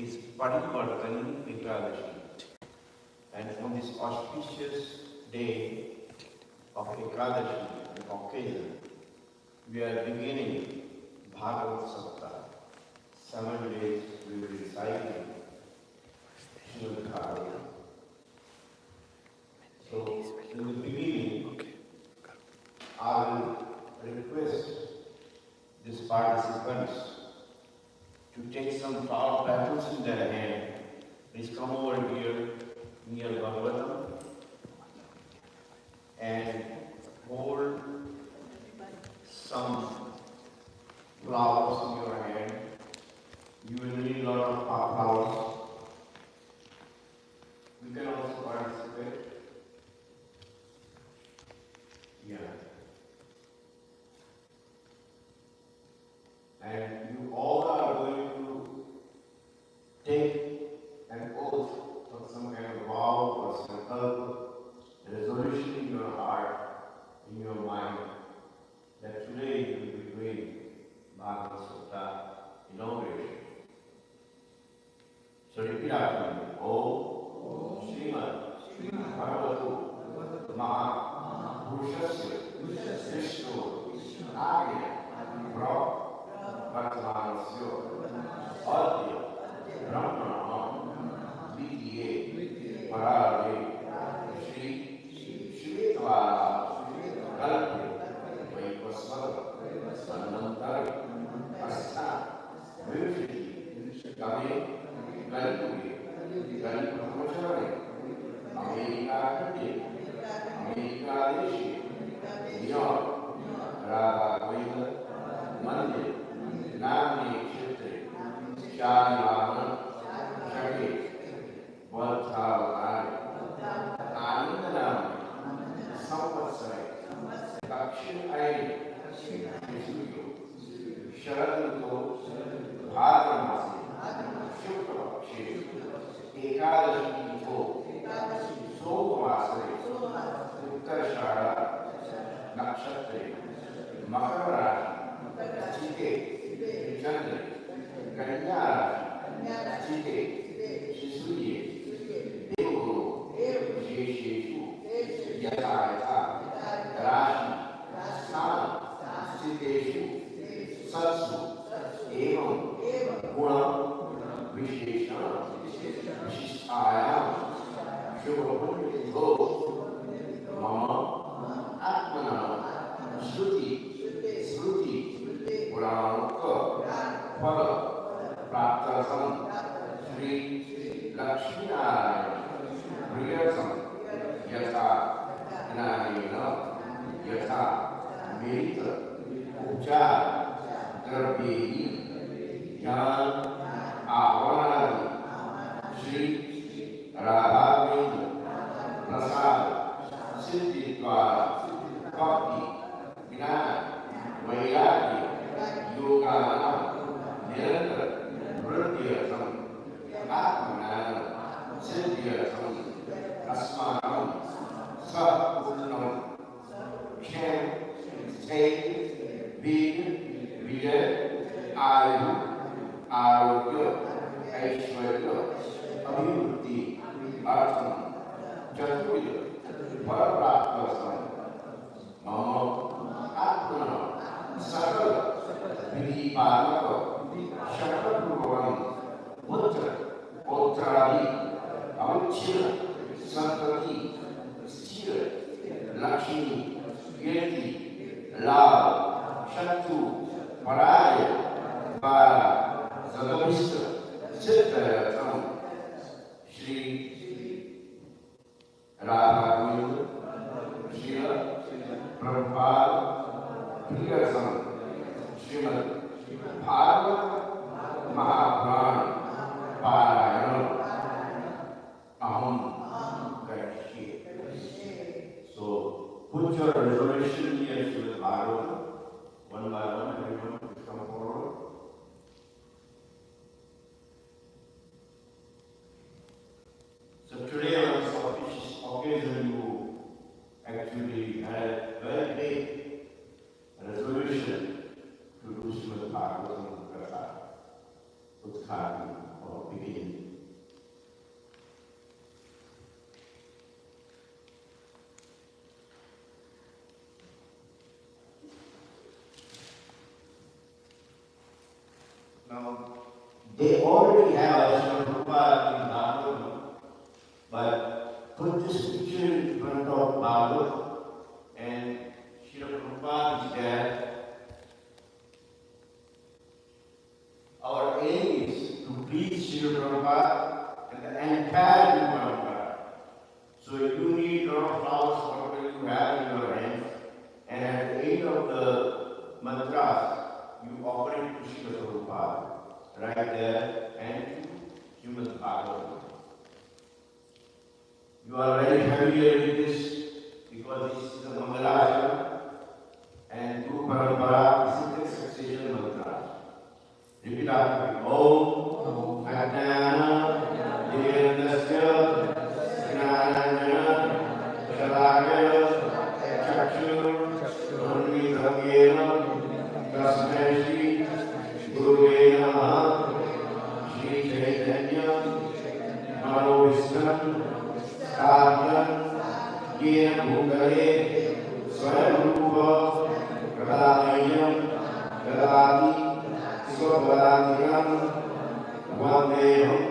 is Parivartani Ekadashi. And on this auspicious day of Ekadashi, the occasion, we are beginning Bhāgavat Saptah. 7 days we will be reciting Śrīmad. So, in the beginning, I will request these participants to take some flower petals in their hand. Please come over here near Bhagavatam and hold some flowers in your hand. You will need a lot of flowers. We can also participate. Yeah. And you all are going to take an oath or some kind of vow or some resolution in your heart, in your mind, that today you will be doing Bhāgavat Saptah inauguration. So repeat after me. Om Śrīmad Bhāgavato Maha Puruṣasya Vishnu Āgya Vartamanasya Adya Brahmanam Vidye Parāre Śrīmad Kalpe Vaipasvara Sanantara Astha Vivishti Kame Kalpuye Kalpamachare Amerika Deshi New York Radha Mandir Nami Kshetre Shāyāna Shakti Vathāvāri Ānandanami Samvatsari Dakshin Aini Visuyo Sharaduto Bhādramasi Shukra Ekadashi Ko Somavasare Uttarashāda Nakshatre Makara Chite, Chandra, Kanyara, Chite, Shisuye, Devaguru, Sheshu, Yatayata, Rashi, Sana, Chiteshu, Satsu, Evam, Guna, Visheshana, Vishishtayam, Shubhabhumito, Mama, Atmana, Shruti, Puranaka, Pala, Praptasam, Shri Lakshminarayana, Priyasam, Yatha, Gnanena, Yatha, Merita, Ucha, Drabhi, Jnan, Avanadi, Shri Radhavendra, Prasad, Siddhidvara, Bhakti, Gnana, Vairagya, Yoga, Nirantara, Vriddhyasam, Atmanam, Siddhyasam, Asmanam, Sapurnam, Can, Take, Big, Vijay, Ayu, Arogya, Aishwarya, Abhiruddhi, Artham, Chaturya, Parapraptasam, Mama, Atmanam, Sakala, Vidipānaka, Shakapurvaram, Uttar, Uttaradi, Avichira, Santati, Stira, Lakshmi, Kirti, Lal, Shaktu, Paraya, Vara, Zadavista, Siddhayatam, Shri Radha Shila, Prabhupada, Priyasam, Śrīmad Bhāgavat Mahaprāṇa Pārāyana Aham Karishye. So, put your resolution here to the Bhāgavatam. One by one, everyone will come forward. So today on this occasion, you actually had a very big resolution to do Śrīmad Bhāgavatam Kathā. Kathā. begin. Now, they already have a Śrīmad in Bhāgavat, but put this picture in front of Bhāgavat and Śrīmad is there. Our aim is to please Śrīmad and the entire Bhāgavat. So you need a lot of flowers, whatever you have in your hands, and at the end of the mantras, you offer it to Śrīmad right there and to Śrīmad Bhāgavat. You are very familiar with this because this is a Mangala and through Parampara, this is the succession mantra. Repeat after me. Om Ajnana Devendasya Jnananjana Shalakaya Chakshur Manvithamyena Tasmai Shri Gurave Namaha Shri Chaitanya Manobhistam Kartan Yena Bhutale Swayamrupa Kadamayam Kadati Swaparantikam Vandeham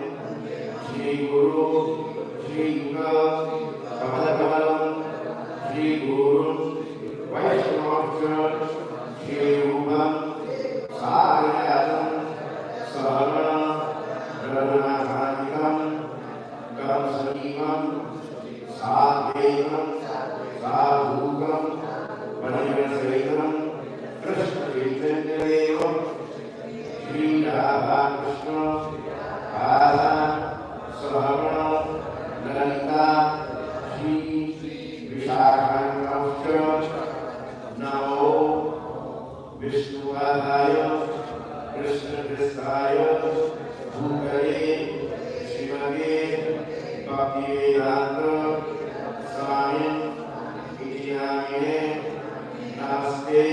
Shri Guru Shri Yuga Kamadakalam Shri Guru Vaishnavasya Shri Rupam Sāriyatam Sahana Radhanathanikam Gam Sanimam Sadhekam Sadhukam Panivasaitam Krishna Chaitanya Shri Radha Krishna Radha Sahavana Lalita Shri Vishakhanavasya Namo Vishnupadaya Krishna Kristaya Bhutale Śrīmade Bhaktivedanta Swami Iti Namine Namaste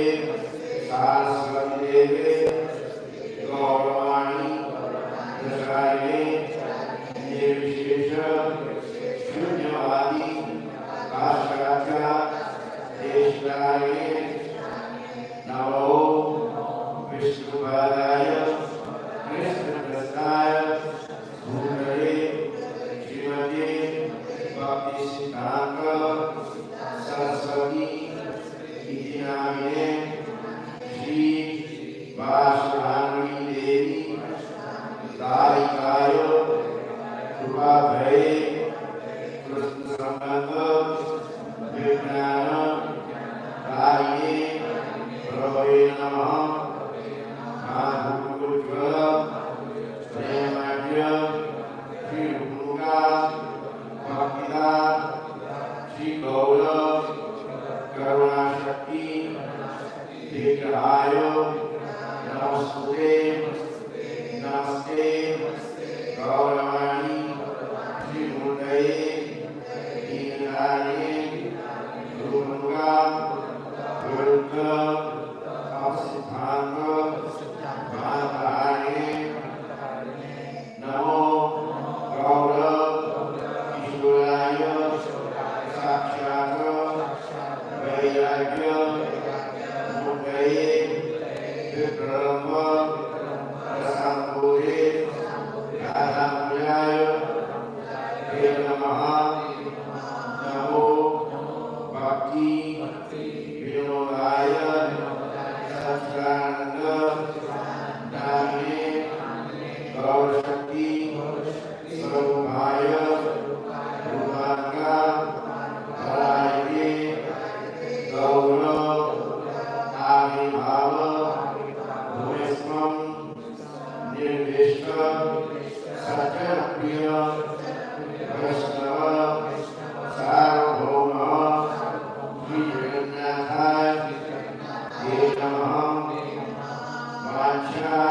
Saraswati Deve Gauravani Prasarine Nirvishesha Shunyavadi Kashakatya Deshkarine Namo Vishnupadaya Krishna Prastaya Bhutale Śrīmade Bhaktivedanta Saraswati Iti Namine Shri Vaishnavi Devi Dharikaya Krupabhaye Krishna Sambandha Vijnana Dharine Prabhaye Namaha Madhukujvala Premadya Shri Rupuga Bhaktida Shri Gaura Karuna Shakti Vigrahaya Namaste Namaste Gauravani Shri Murtaye Dinarane Rupanuga Gurukha Apsiddhanga Bhatarane Namo Gaura Ishwaraya Sakshata Vairagya Murtaye Vikrama Prasambhore Radhamuraya Deva Namaha Namo Bhakti Vinodaya Satchidananda Namine Gaura Shakti Sarvabhaya Rupanga Bharayate Gaura Avibhava Bhumismam Nirvishka Satyapriya Vaishnava Sarvabhauma Shri Jagannathaya Te Namaha Vancha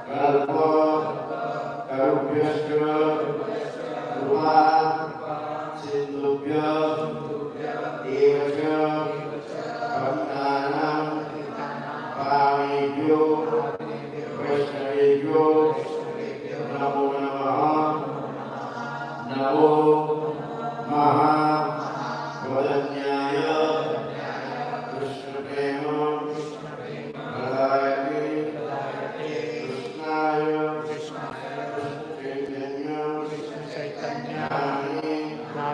Kalpa Karupyascha Rupa Sindhubhya Evacha Bhaktanam Pāvebhyo Vaishnavebhyo Namo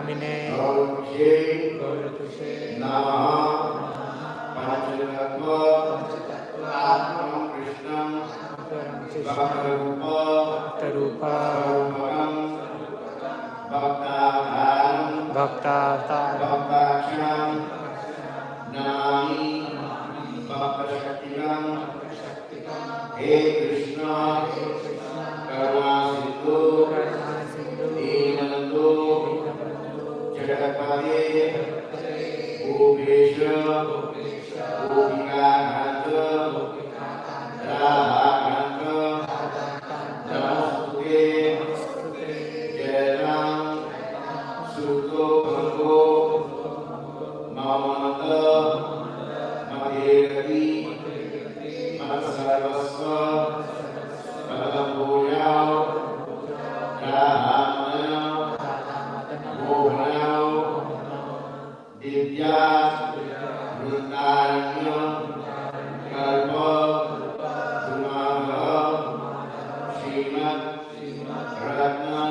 Namine Gauratushe Namaha Panchatattva Atmam Krishnam Bhaktarupa Bhaktavam Bhaktaksham Nami Bhaktashaktiram He Krishna Karuna Sindhu Dinabandhu Jagapate Gopesha Gopikakanta Radhakanta Namaste Jairam Suto Bhango Mamata Madhirati Matsarvasva Padamboyao Radhamaya Mohanao Divya Vrindaranya Kalpa Sumagha Śrīmad Ratna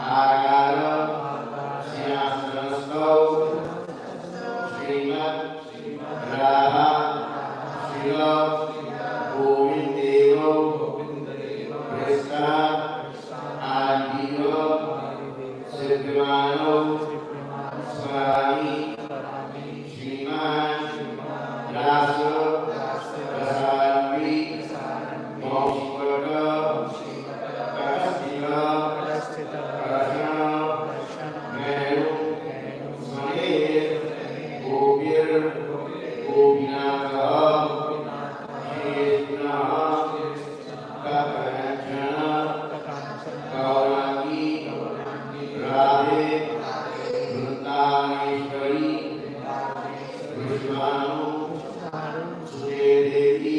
Agara Syastrastau Śrīmad Radha Śrīla Govindevo Krishna Adiva Siddhimano Swami Śrīmad Rasa Rasavi Moshvata Kastiva Krishna Menu Smanesh Gopir Gopinatha Krishna Kathā Gaurangi Radhe Vrindavaneshwari Vishvanu Sute Devi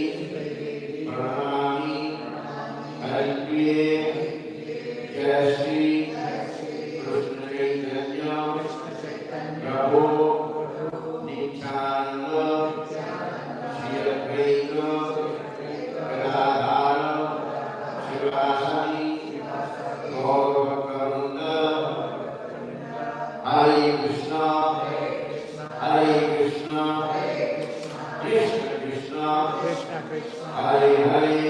Pranami Haripriye Jai Shri Krishna Chaitanya Prabhu Nityananda Shri Advaita Gadadhara Shivasani Gaurabhakta Hare Krishna Hare Krishna Krishna Krishna Hare Hare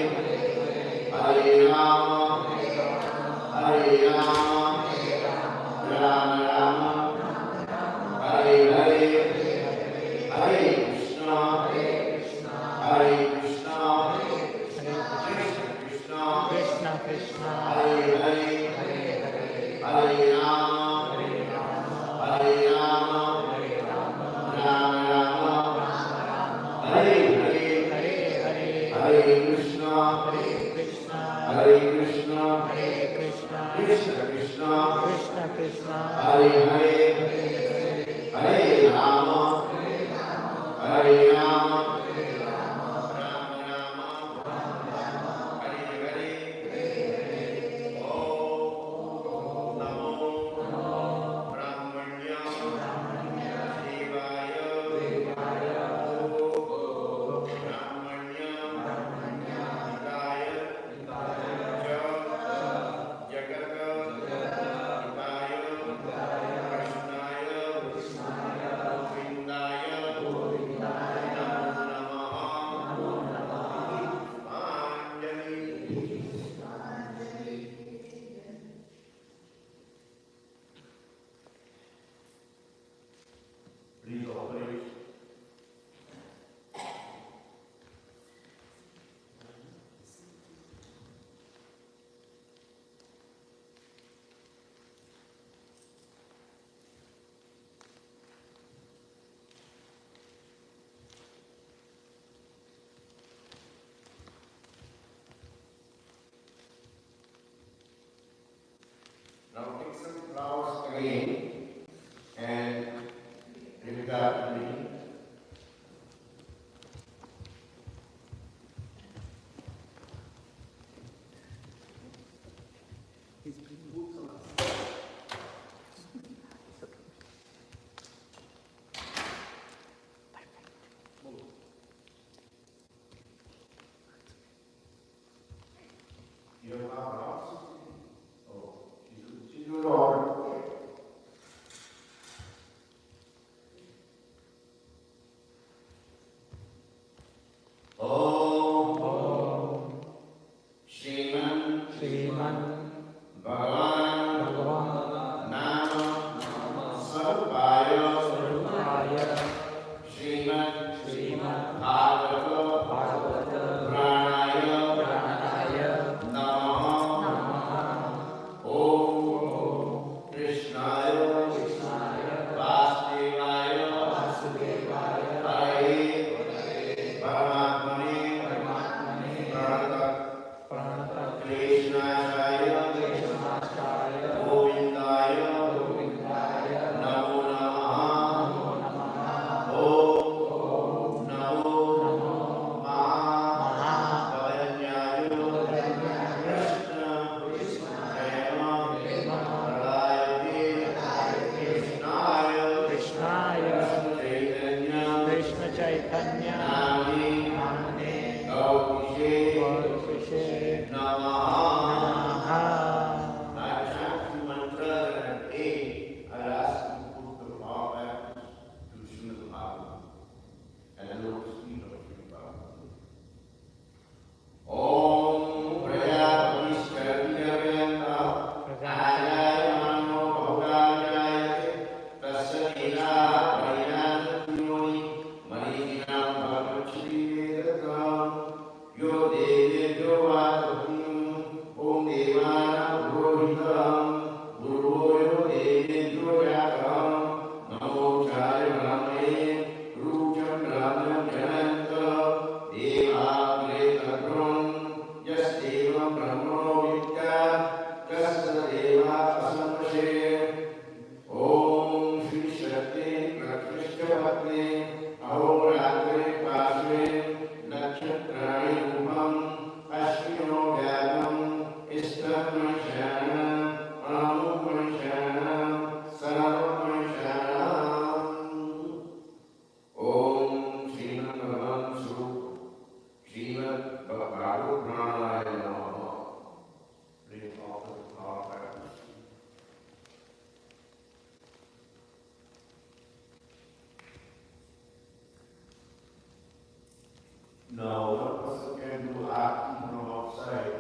Hare Rama Hare Rama Rama Rama Hare Hare Hare Krishna Hare Krishna Krishna Krishna Hare Hare Hare Rama Hare Rama Rama Rama Hare Hare Hare Krishna Hare Krishna Krishna Krishna Hare Hare Hare Rama Hare Rama Rama Rama Hare Hare Om Namo Brahmanya Devaya Om Brahmanya Hidaya Jagata Hidaya Krishnaya Govindaya Namo Namaha Anjali. Please operate. Now take some flowers again and give that to me. You have flowers? Oh, she's doing all right. Bhagavan Nama Sarupaya Śrīmad Bhāgavat Pranaya Namaha Om Krishnaya Vasudevaya Hare Paramatmane Pranata Krishnaya Govindaya Namo Namaha Om Namo Mahāvajñāya Krishna Prema Pralayate Krishnaya Krishna Chaitanya Namane Gaurvishe Namaha. I chant the mantra that at 8, I'll ask you to put the Bhāgavat to Śrīmad Bhāgavat and the lotus feet of Śrīmad Bhāgavat. Om Prayāpamishkarviyavayanta Ājayamano Bhagavājayate Tasya Nīlā Pariyānatiyoni Marijinam Bhagavachīvedatam Yo Devyo Vātavim Om Devanam Purohitam Gurvoyo Devyo Yatam Namo Chaya Brahmane Rūcham Brahmam Jananta Deva Gretadrum Yas Devam Brahmano Vidya Tasya Deva Asamvashe Om Shri Shakti Prakrishta Bhatne Ahoratre Pasve Nakshatrani Rupam Ashvino Vyadam Istamanshana Anumanshana Sarvamanshana Om Śrīmad Bhagavan Swarup Śrīmad Bhāgavat Pranaya Namaha. Bring all the power back to Śrīmad. Now, one person can do arti from outside.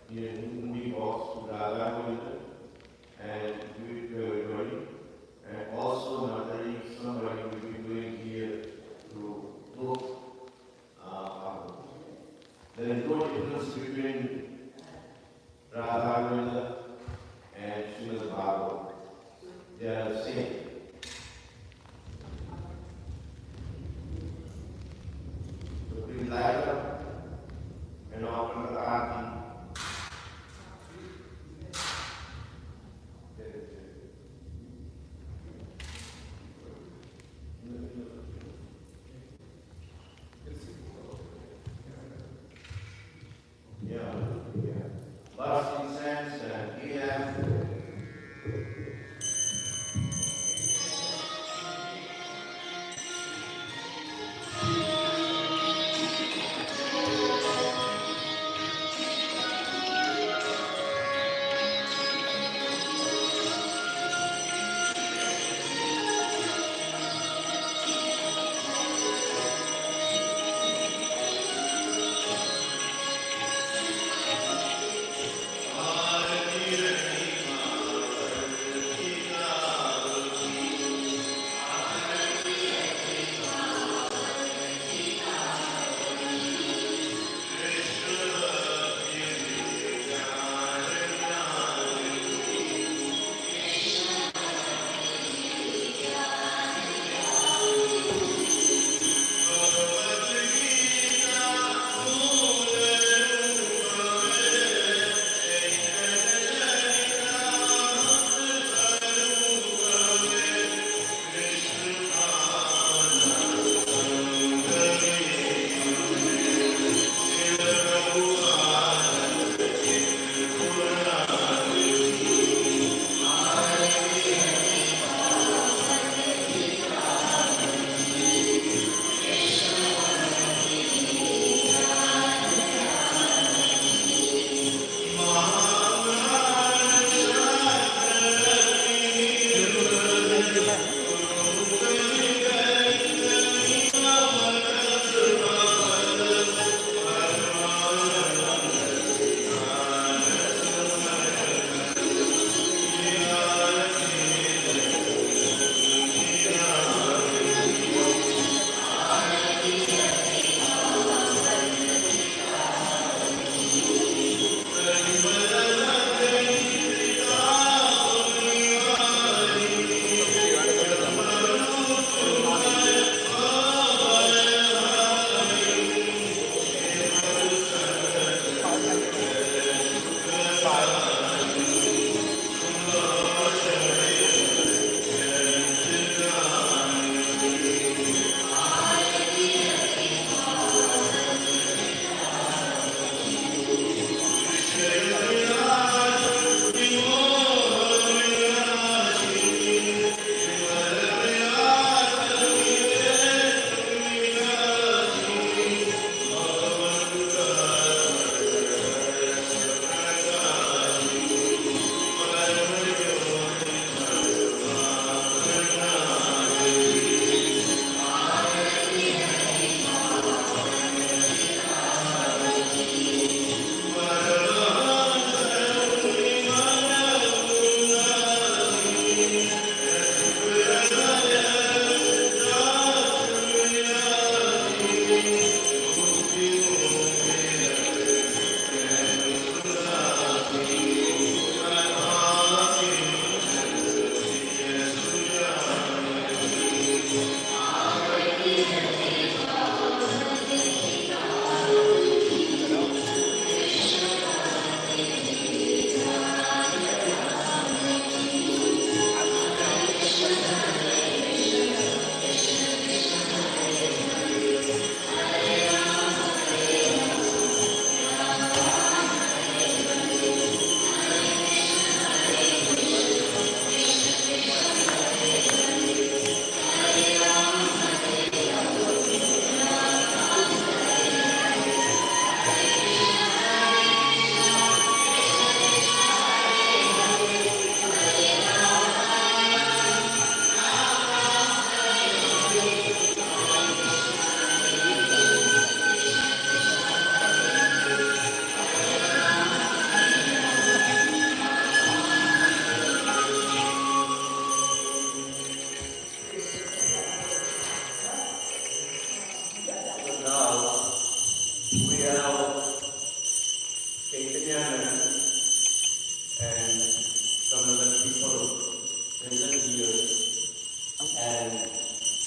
Here, Hindi box to Radha Govinda and do it to everybody. And also, Madhuri, somebody will be doing here to look. There is no difference between Radha Govinda and Śrīmad Bhāgavat. They are the same. So please light up and open the arti. Yeah. Last incense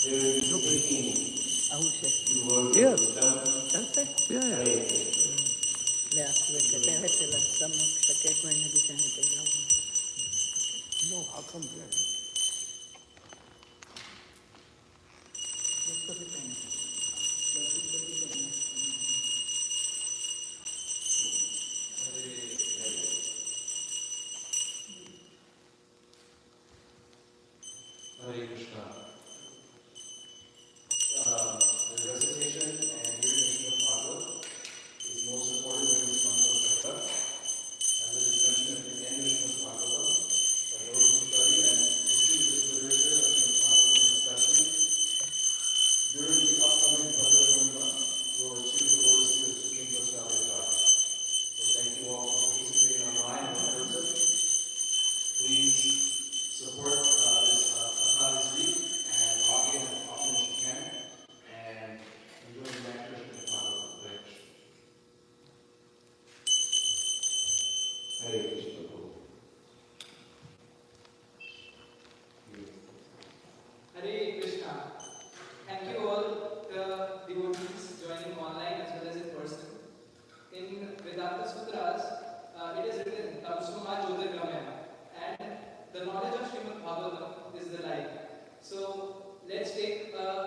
they will be speaking the words Yes. of wisdom. Yeah. No, how come there? Hare Krishna. The recitation and urination of Bhāgavat is most important in this month of Kathā. As it is mentioned at the end of Śrīmad Bhāgavatam, for those who study and distribute this literature of Śrīmad Bhāgavatam, especially during the upcoming Bhadra Purnima, will achieve the Lord's seal of Supreme Personality of God. So thank you all for participating online and in person. Please support this Kathā this week and log in as often as you can and enjoy the lectures of the Bhāgavad. Hare Krishna. Hare Krishna. Thank you all the devotees joining online as well as in person. In Vedanta Sutras, it is written, Tapsuma Jyotirgamaya, and the knowledge of Śrīmad Bhāgavatam is the light. So let's take an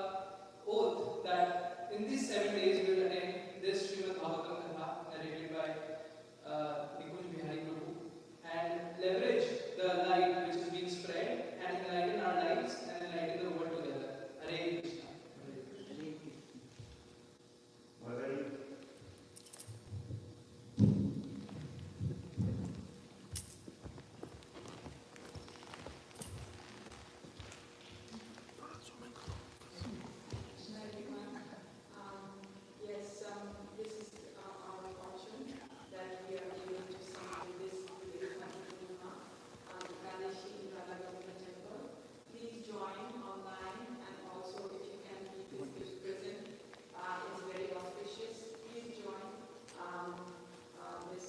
oath that in these 7 days we will attend this Śrīmad Bhāgavatam Kathā narrated by Nikunja Bihari and leverage the light which is being spread and enlighten our lives and enlighten the world together. Hare Krishna. Mother, Krishna, everyone. Yes, this is our fortune that we are able to celebrate this Purnima, Ganeshi in Radha Govinda Temple. Please join online, and also if you can be this present, it's very auspicious. Please join this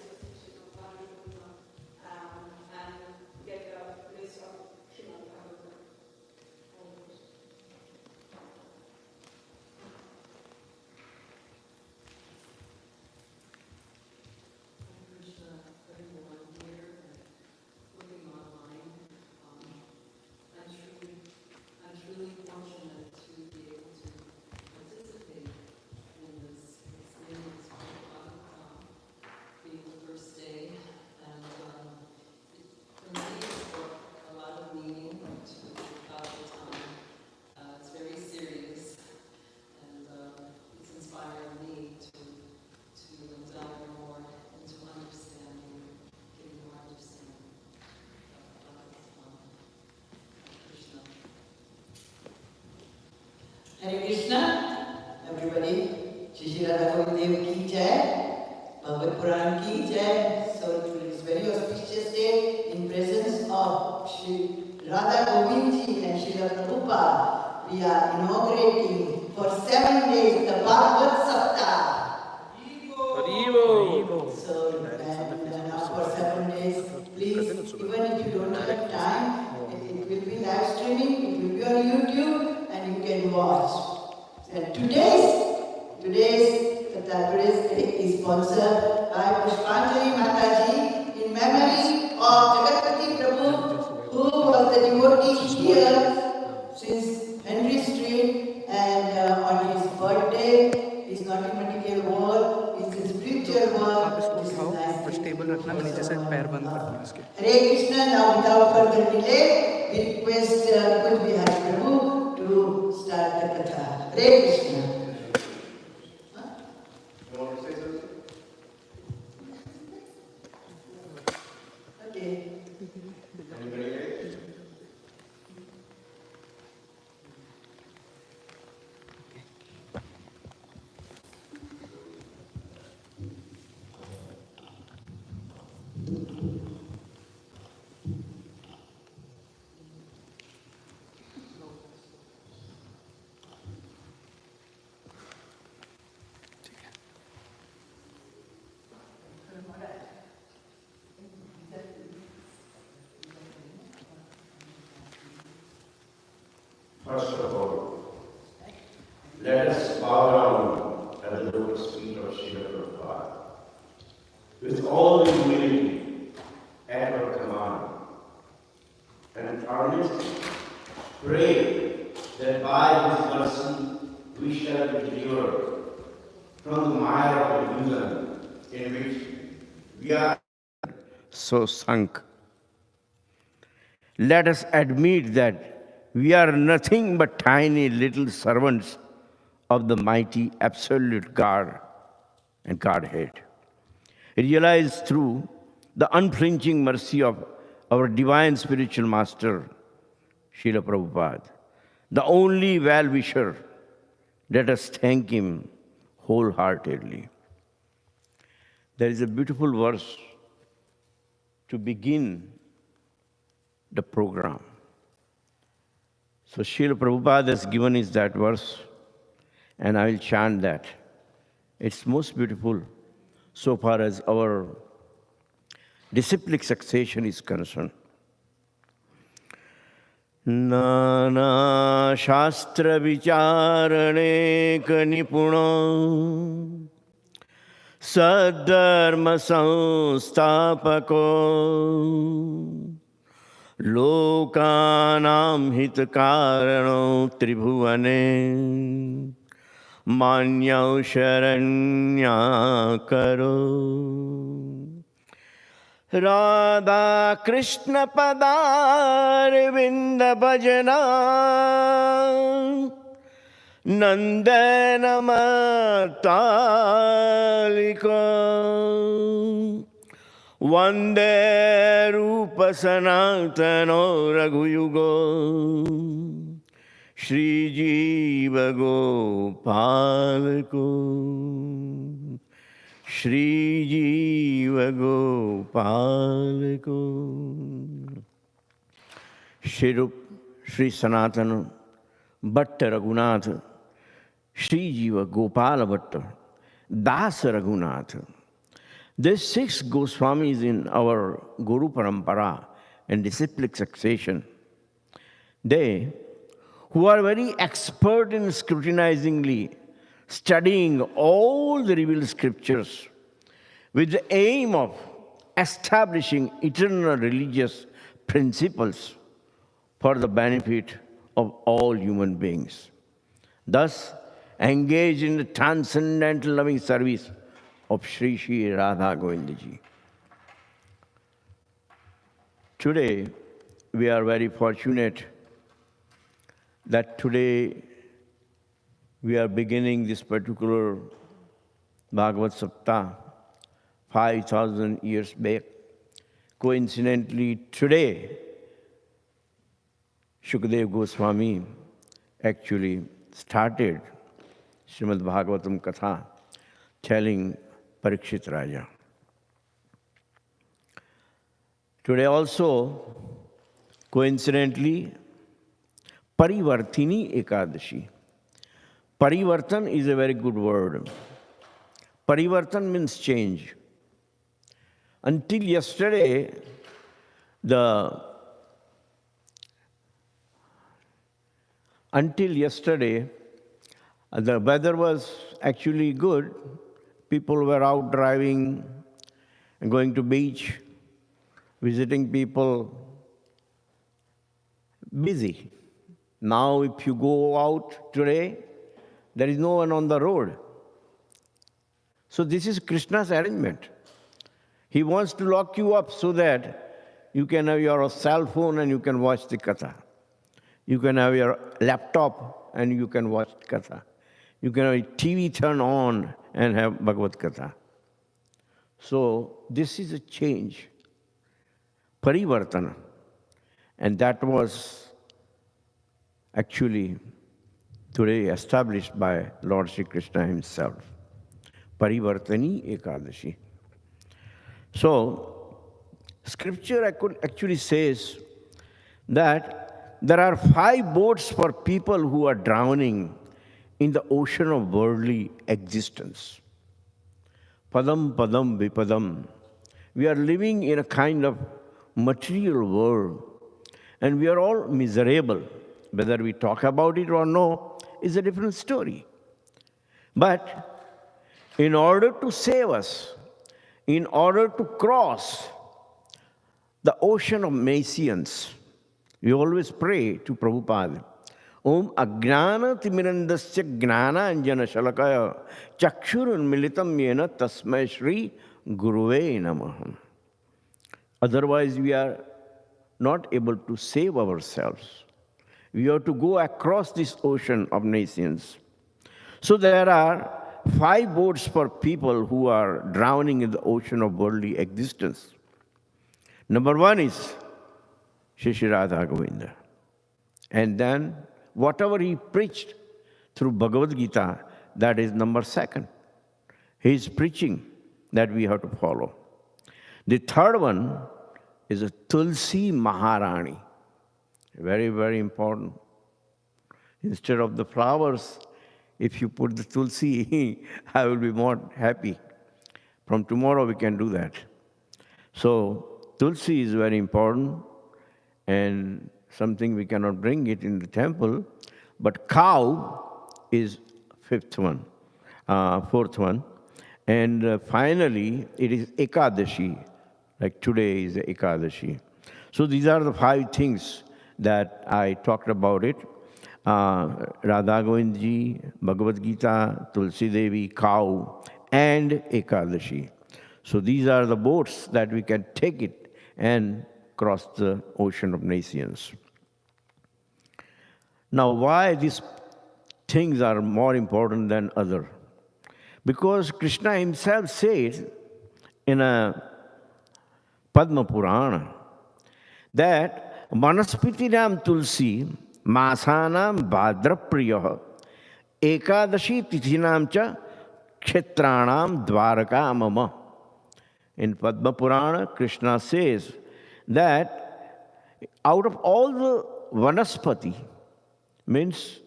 association of Radha Govinda and get a list of Śrīmad Bhāgavatam. Krishna, everyone here and looking online. I'm truly fortunate to be able to participate in this Bhagavatam, being the first day, and for me it's brought a lot of meaning to Bhagavatam. It's very serious, and it's inspired me to delve more into understanding, getting more understanding of Krishna. Hare Krishna, everybody. Shri Radha Govinda ki jai, Bhagavad Puran ki jai. So it's very auspicious day in presence of Shri Radha Govind ji and Srila Prabhupada. We are inaugurating for 7 days the Bhagavad Saptah. So, and now for 7 days, please, even if you don't have time, it will be live streaming, it will be on YouTube, and you can watch. And today's Katha day is sponsored by Pushpanjali Mataji in memory of Jagatpati Prabhu, who was the devotee here since Henry Street, and on his birthday, his mathematical work, his spiritual work. This is nice. Stable रखना, नीचे से पैर बंद कर देना इसके. Hare Krishna. Now, without further delay, we request Nikunja Bihari Prabhu to start the Katha. Hare Krishna. you want to say something? Okay. Anybody ready? First of all, let us bow down at the lotus feet of Srila Prabhupada with all the humility at our command and earnestly pray that by His mercy we shall be delivered from the mire of illusion in which we are so sunk. Let us admit that we are nothing but tiny little servants of the mighty absolute God and Godhead. Realize through the unflinching mercy of our divine spiritual master, Srila Prabhupada, the only well-wisher. Let us thank him wholeheartedly. There is a beautiful verse to begin the program. So Srila Prabhupada has given us that verse, and I will chant that. It's most beautiful so far as our disciplic succession is concerned. Nana Shastra Vicharane Kanipuna Saddharma Sanstapako Lokanam Hitakarano Tribhuvane Manyau Sharanya Karo Radha Krishna Padar Vinda Bhajana Nandana Mataliko Vande Rupa Sanatano Raghuyugo Shri Jiva Gopalako Shri Jiva Gopalako Shri Rup Shri Sanatana Bhatta Raghunath Shri Jiva Gopala Bhatta Das Raghunath. These 6 Goswamis in our Guru Parampara and disciplic succession, they who are very expert in scrutinizingly studying all the revealed scriptures with the aim of establishing eternal religious principles for the benefit of all human beings. Thus, engage in the transcendental loving service of Sri Sri Radha Govindaji. Today, we are very fortunate that today we are beginning this particular Bhāgavat Saptah 5,000 years back. Coincidentally, today, Shukadeva Goswami actually started Śrīmad Bhāgavatam Kathā telling Parikshit Raja. Today also, coincidentally, Parivartini Ekadashi. Parivartan is a very good word. Parivartan means change. Until yesterday, the weather was actually good. People were out driving and going to beach, visiting people, busy. Now, if you go out today, there is no one on the road. So this is Krishna's arrangement. He wants to lock you up so that you can have your cell phone and you can watch the Katha. You can have your laptop and you can watch Katha. You can have a TV turn on and have Bhagavad Katha. So this is a change, parivartana. And that was actually today established by Lord Sri Krishna himself. Parivartani Ekadashi. So, scripture actually says that there are 5 boats for people who are drowning in the ocean of worldly existence. Padam padam vipadam. We are living in a kind of material world, and we are all miserable. Whether we talk about it or no is a different story. But in order to save us, in order to cross the ocean of nations, we always pray to Prabhupada. Om Ajnana Timirandasya Gnana Anjana Shalakaya Chakshurun Militam Yena Tasmai Shri Guruve Namaha. Otherwise, we are not able to save ourselves. We have to go across this ocean of nations. So there are 5 boats for people who are drowning in the ocean of worldly existence. Number 1 is Shri Radha Govinda. And then whatever he preached through Bhagavad Gita, that is number 2. His preaching that we have to follow. The third one is a Tulsi Maharani. Very, very important. Instead of the flowers, if you put the Tulsi, I will be more happy. From tomorrow we can do that. So Tulsi is very important and something we cannot bring it in the temple, but cow is 4th one. And finally, it is Ekadashi, like today is Ekadashi. So these are the 5 things that I talked about it. Radha Govindji, Bhagavad Gita, Tulsi Devi, cow, and Ekadashi. So these are the boats that we can take it and cross the ocean of nations. Now, why these things are more important than other? Because Krishna himself says in a Padma Purana that Manaspitinam Tulsi Masanam Bhadrapriya Ekadashi Tithinam Cha Kshetranam Dvaraka Mama. In Padma Purana, Krishna says that out of all the vanaspati, means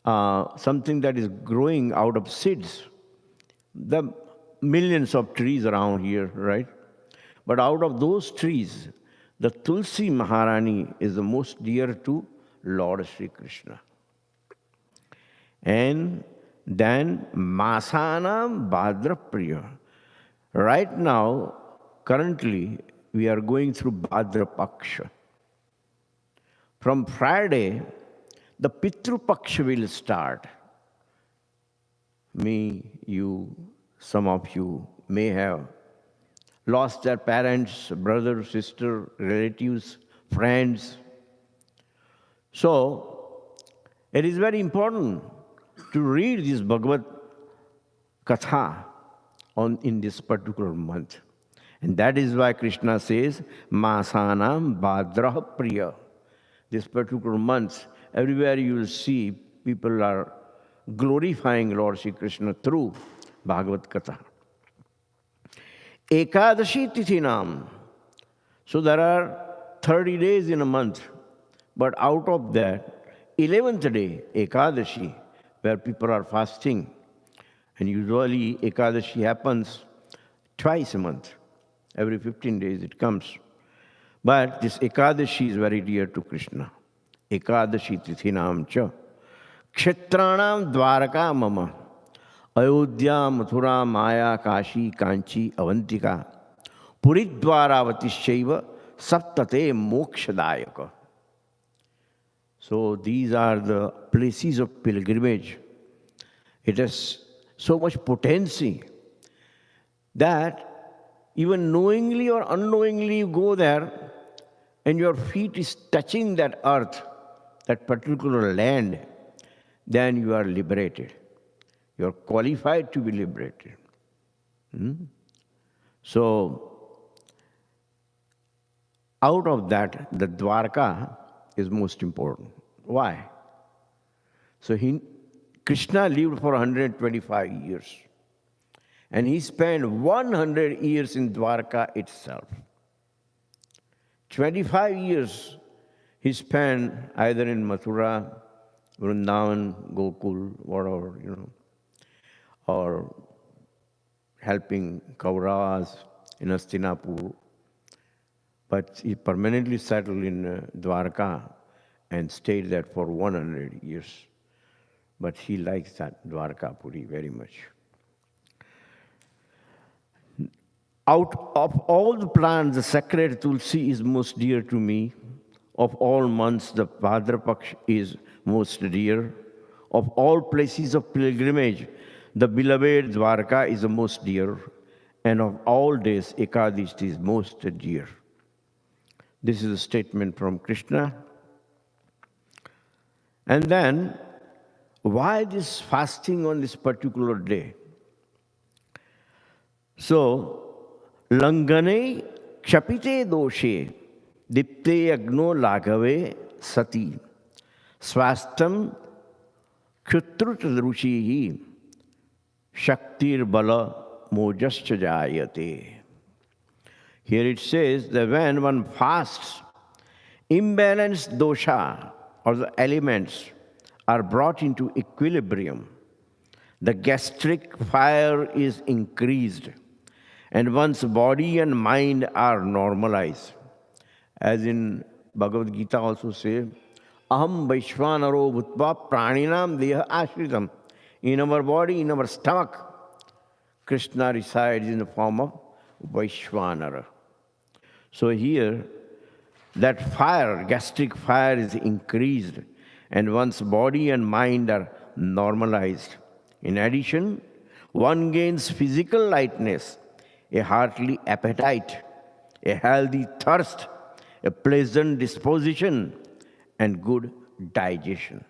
something that is growing out of seeds, the millions of trees around here, right? But out of those trees, the Tulsi Maharani is the most dear to Lord Sri Krishna. And then Masanam Bhadrapriya. Right now, currently, we are going through Bhadra Paksha. From Friday, the Pitru Paksha will start. Me, you, some of you may have lost their parents, brother, sister, relatives, friends. So, it is very important to read this Bhagavat Kathā in this particular month. And that is why Krishna says, Masanam Bhadraha Priya. This particular month, everywhere you will see people are glorifying Lord Sri Krishna through Bhagavat Kathā. Ekadashi Tithinam. So there are 30 days in a month, but out of that, 11th day, Ekadashi, where people are fasting. And usually Ekadashi happens twice a month. Every 15 days it comes. But this Ekadashi is very dear to Krishna. Ekadashi Tithinam Cha. Kshetranam Dvaraka Mama. Ayodhya, Mathura, Maya, Kashi, Kanchi, Avantika. Puridvaravati Shaiva Saptate Mokshadayaka. So these are the places of pilgrimage. It has so much potency that even knowingly or unknowingly you go there and your feet is touching that earth, that particular land, then you are liberated. You are qualified to be liberated. So, out of that, the Dwarka is most important. Why? So, Krishna lived for 125 years. And he spent 100 years in Dwarka itself. 25 years he spent either in Mathura, Vrindavan, Gokul, whatever, or helping Kauravas in Hastinapur. But he permanently settled in Dwarka. and stayed there for 100 years. But he likes that Dwarkapuri very much. Out of all the plants, the sacred Tulsi is most dear to me. Of all months, the Bhadrapaksh is most dear. Of all places of pilgrimage, the beloved Dwarka is the most dear. And of all days, Ekadishti is most dear. This is a statement from Krishna. And then, why this fasting on this particular day? So, Langane kshapite doshe dipte agno laghave sati swastam kshutrut drushihi shaktir bala mojascha jayate. Here it says that when one fasts, imbalanced dosha or the elements are brought into equilibrium. The gastric fire is increased, and one's body and mind are normalized. As in Bhagavad Gita also says, Aham Vaishvanaro Bhutva Praninam Deha Ashritam. In our body, in our stomach, Krishna resides in the form of Vaishvanara. So here, that fire, gastric fire is increased, and one's body and mind are normalized. In addition, one gains physical lightness, a hearty appetite, a healthy thirst, a pleasant disposition, and good digestion,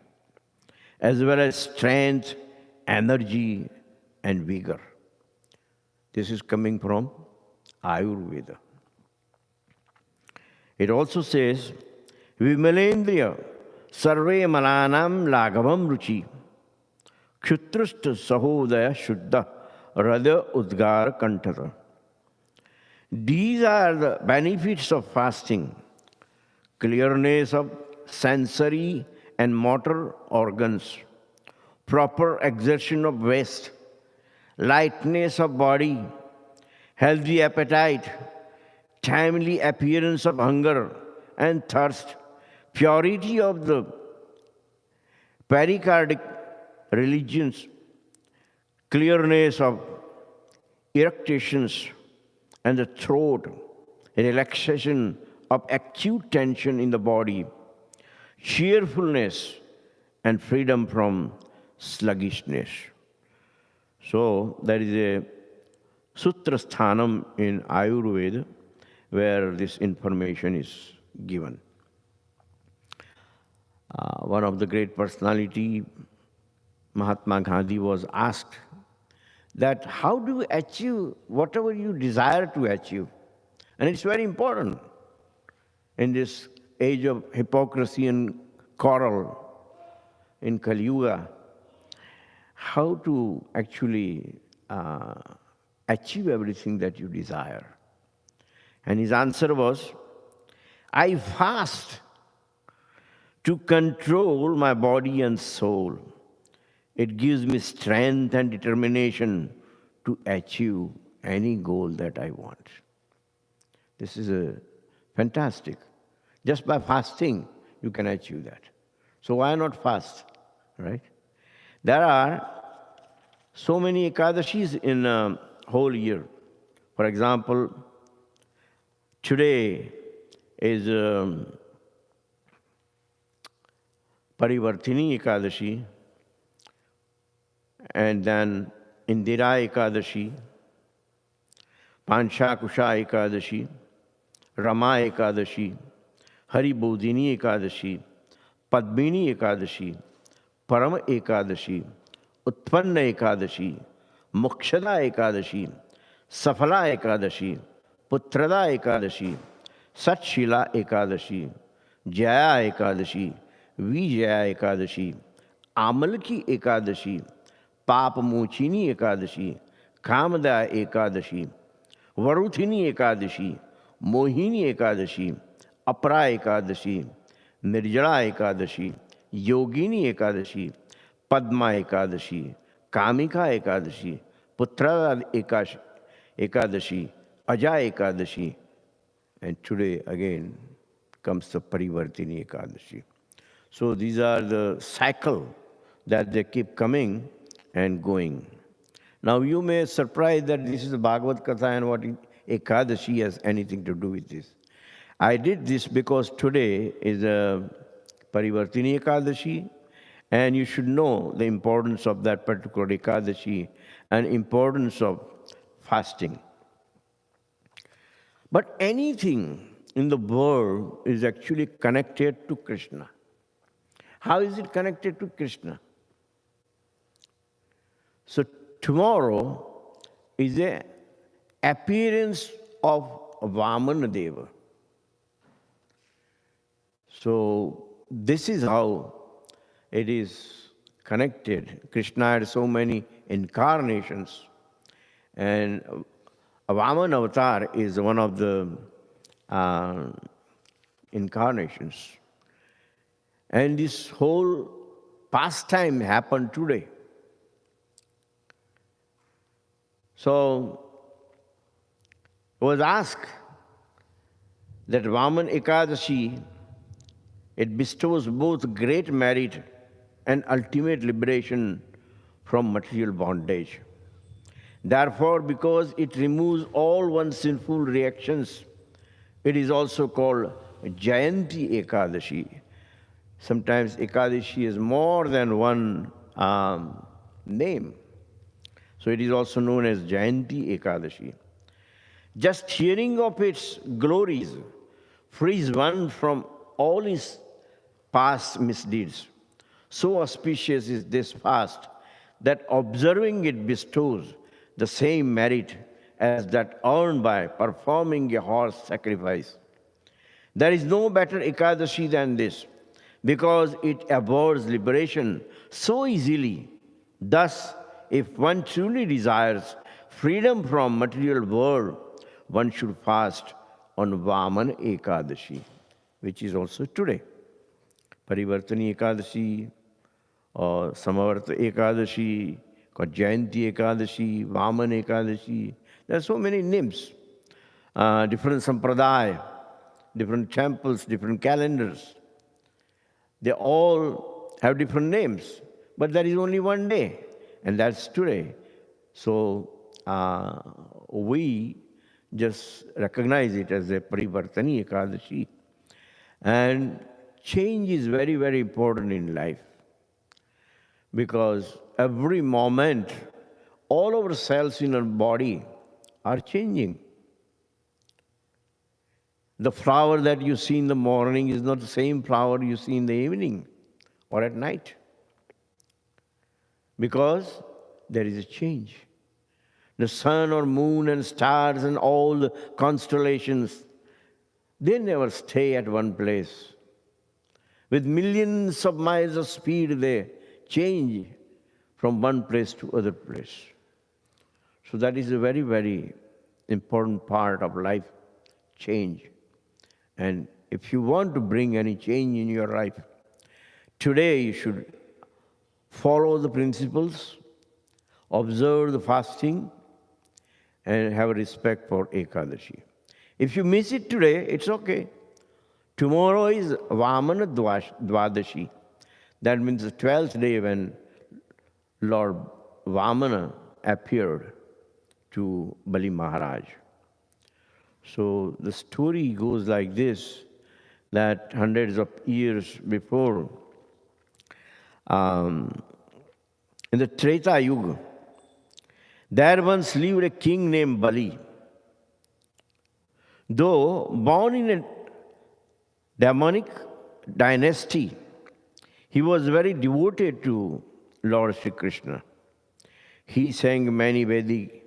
as well as strength, energy, and vigor. This is coming from Ayurveda. It also says, Vimalendriya sarve malanam laghavam ruchi kshutrust sahodaya shuddha radha udgar kantata. These are the benefits of fasting: clearness of sensory and motor organs, proper exertion of waist, lightness of body, healthy appetite, timely appearance of hunger and thirst, purity of the pericardic regions, clearness of eructations and the throat, relaxation of acute tension in the body, cheerfulness, and freedom from sluggishness. So there is a Sutra Sthanam in Ayurveda where this information is given. One of the great personality, Mahatma Gandhi, was asked that how do you achieve whatever you desire to achieve? And it's very important in this age of hypocrisy and quarrel in Kali Yuga, how to actually achieve everything that you desire. And his answer was, I fast to control my body and soul. It gives me strength and determination to achieve any goal that I want. This is fantastic. Just by fasting, you can achieve that. So why not fast, right? There are so many Ekadashis in a whole year. For example, today is Parivartini Ekadashi, and then Indira Ekadashi, Panchakusha Ekadashi, Rama Ekadashi, Hari Bodhini Ekadashi, Padmini Ekadashi, Parama Ekadashi, Utpanna Ekadashi, Mokshada Ekadashi, Safala Ekadashi, Putrada Ekadashi, Satshila Ekadashi, Jaya Ekadashi, Vijaya Ekadashi, Amalki Ekadashi, Papamochini Ekadashi, Kamada Ekadashi, Varuthini Ekadashi, Mohini Ekadashi, Apra Ekadashi, Nirjala Ekadashi, Yogini Ekadashi, Padma Ekadashi, Kamika Ekadashi, Putrada Ekadashi, Aja Ekadashi, and today again comes the Parivartini Ekadashi. So these are the cycle that they keep coming and going. Now you may surprise that this is the Bhāgavat Kathā and what Ekadashi has anything to do with this. I did this because today is a Parivartini Ekadashi, and you should know the importance of that particular Ekadashi and importance of fasting. But anything in the world is actually connected to Krishna. How is it connected to Krishna? So tomorrow is the appearance of Vamana Deva. So this is how it is connected. Krishna had so many incarnations, and Vamana avatar is one of the incarnations. And this whole pastime happened today. So it was asked that Vaman Ekadashi, it bestows both great merit and ultimate liberation from material bondage. Therefore, because it removes all one's sinful reactions, it is also called Jayanti Ekadashi. Sometimes Ekadashi is more than one name. So it is also known as Jayanti Ekadashi. Just hearing of its glories frees one from all his past misdeeds. So auspicious is this fast that observing it bestows the same merit as that earned by performing a horse sacrifice. There is no better Ekadashi than this, because it affords liberation so easily. Thus, if one truly desires freedom from material world, one should fast on Vaman Ekadashi, which is also today. Parivartani Ekadashi, or Samavarta Ekadashi, or Jayanti Ekadashi, Vaman Ekadashi. There are so many names, different sampradaya, different temples, different calendars. They all have different names, but there is only one day, and that's today. So we just recognize it as a Parivartani Ekadashi. And change is very, very important in life, because every moment, all our cells in our body are changing. The flower that you see in the morning is not the same flower you see in the evening or at night, because there is a change. The sun or moon and stars and all the constellations, they never stay at one place. With millions of miles of speed, they change from one place to other place. So that is a very, very important part of life, change. And if you want to bring any change in your life, today you should follow the principles, observe the fasting, and have a respect for Ekadashi. If you miss it today, it's okay. Tomorrow is Vamana Dvadashi. That means the 12th day when Lord Vamana appeared to Bali Maharaj. So the story goes like this, that hundreds of years before, in the Treta Yuga, there once lived a king named Bali. Though born in a demonic dynasty, he was very devoted to Lord Sri Krishna. He sang many Vedic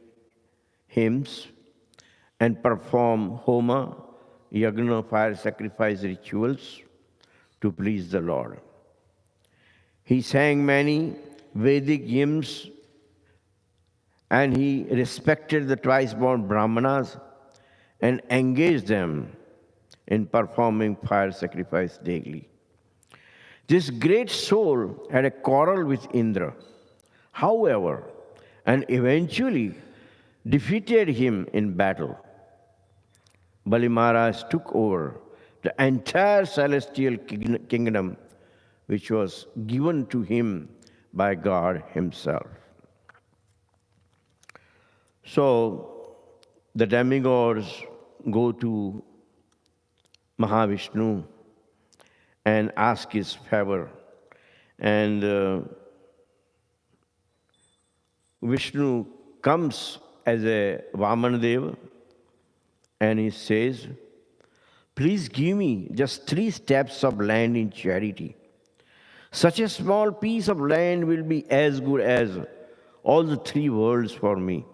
hymns and performed homa, yagna, fire sacrifice rituals to please the Lord. He sang many Vedic hymns, and he respected the twice-born Brahmanas and engaged them in performing fire sacrifice daily. This great soul had a quarrel with Indra, however, and eventually defeated him in battle. Bali Maharaj took over the entire celestial kingdom which was given to him by God himself. So the demigods go to Mahavishnu and ask his favor. And Vishnu comes as a Vamanadeva and he says, please give me just 3 steps of land in charity. Such a small piece of land will be as good as all the 3 worlds for me.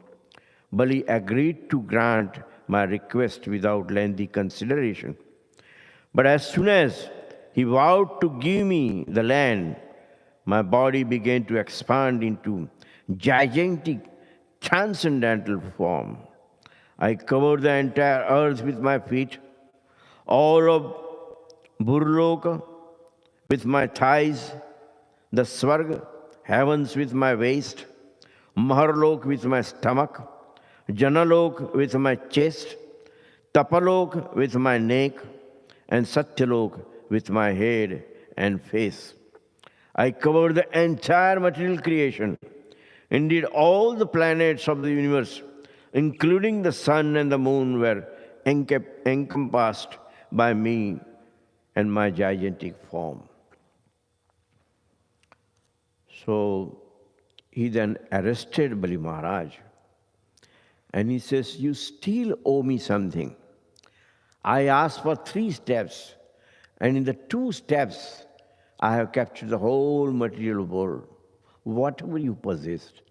Bali agreed to grant my request without lengthy consideration. But as soon as he vowed to give me the land, my body began to expand into gigantic, transcendental form. I covered the entire earth with my feet, all of Burloka with my thighs, the Swarga, heavens with my waist, Maharlok with my stomach, Janalok with my chest, Tapalok with my neck, and Satyalok with my head and face. I covered the entire material creation. Indeed, all the planets of the universe, including the sun and the moon, were encompassed by me and my gigantic form. So he then arrested Bali Maharaj. And he says, you still owe me something. I asked for 3 steps, and in the 2 steps, I have captured the whole material world, whatever you possessed.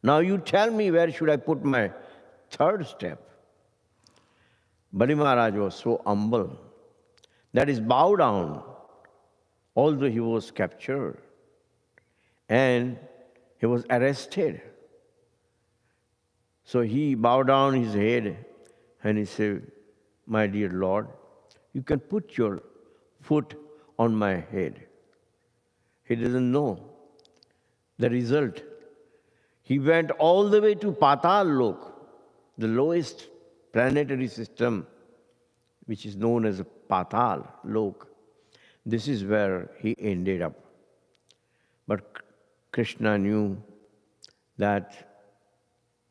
Now you tell me, where should I put my 3rd step? Bali Maharaj was so humble that is bow down, although he was captured and he was arrested. So he bowed down his head and he said, my dear Lord, you can put your foot on my head. He doesn't know the result. He went all the way to Patal Lok, the lowest planetary system, which is known as Patal Lok. This is where he ended up. But Krishna knew that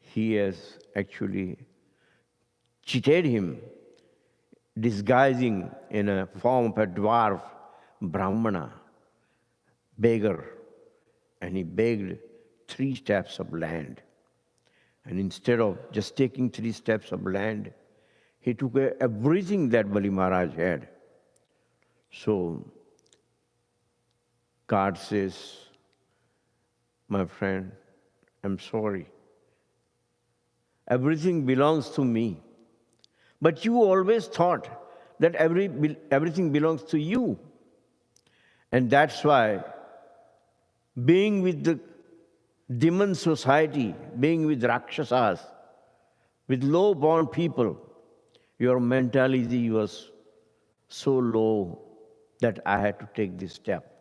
he has actually cheated him, disguising in a form of a dwarf Brahmana, beggar, and he begged 3 steps of land. And instead of just taking 3 steps of land, he took everything that Bali Maharaj had. So God says, my friend, I'm sorry. Everything belongs to me. But you always thought that everything belongs to you. And that's why being with the demon society, being with Rakshasas, with low-born people, your mentality was so low that I had to take this step.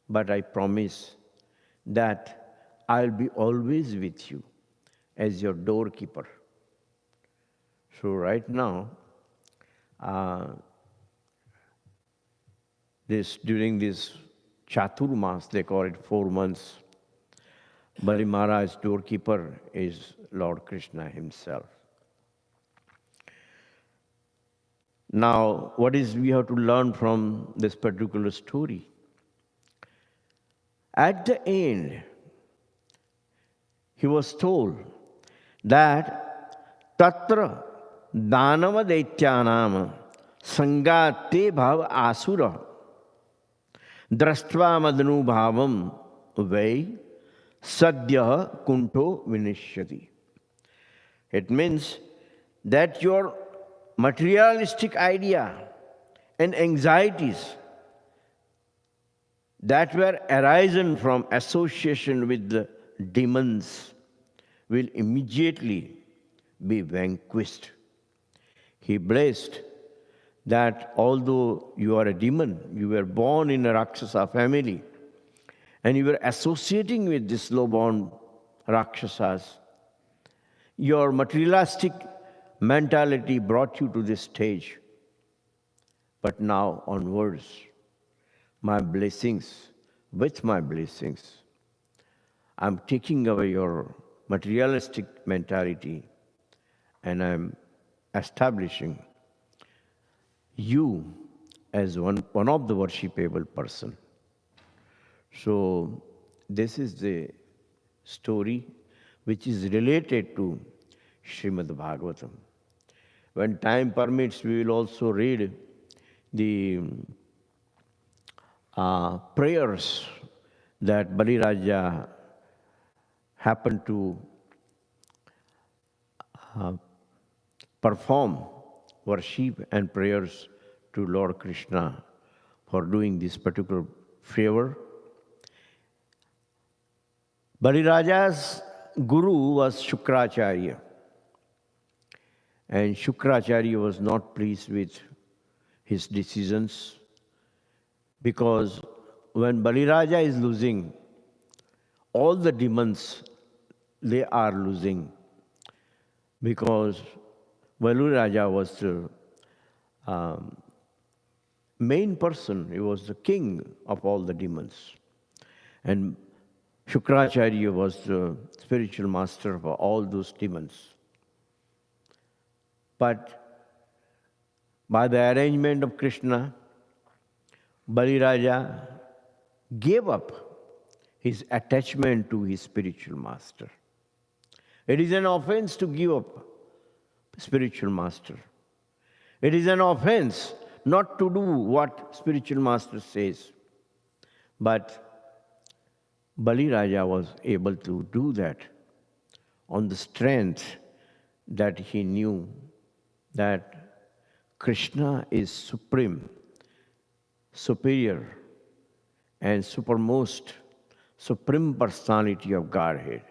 But I promise that I'll be always with you as your doorkeeper. So right now, during this Chaturmas, they call it 4 months, Bali Maharaj's doorkeeper is Lord Krishna himself. Now, what is we have to learn from this particular story? At the end, he was told that Tatra Danava Daityanam Sangate Bhav Asura Drastva Madanu Bhavam Vai Sadhya Kunto Vinishyati. It means that your materialistic idea and anxieties that were arisen from association with the demons will immediately be vanquished. He blessed that although you are a demon, you were born in a Rakshasa family, and you were associating with this low-born Rakshasas, your materialistic mentality brought you to this stage. But now onwards, my blessings, with my blessings, I'm taking away your materialistic mentality and I'm establishing you as one of the worshipable person. So this is the story which is related to Śrīmad Bhāgavatam. When time permits, we will also read the prayers that Bali Raja happened to perform worship and prayers to Lord Krishna for doing this particular favor. Bali Raja's guru was Shukracharya. And Shukracharya was not pleased with his decisions because when Bali Raja is losing, all the demons, they are losing because Bali Raja was the main person. He was the king of all the demons. And Shukracharya was the spiritual master of all those demons. But by the arrangement of Krishna, Bali Raja gave up his attachment to his spiritual master. It is an offense to give up spiritual master. It is an offense not to do what spiritual master says. But Bali Raja was able to do that on the strength that he knew that Krishna is supreme, superior, and supermost, supreme personality of Godhead.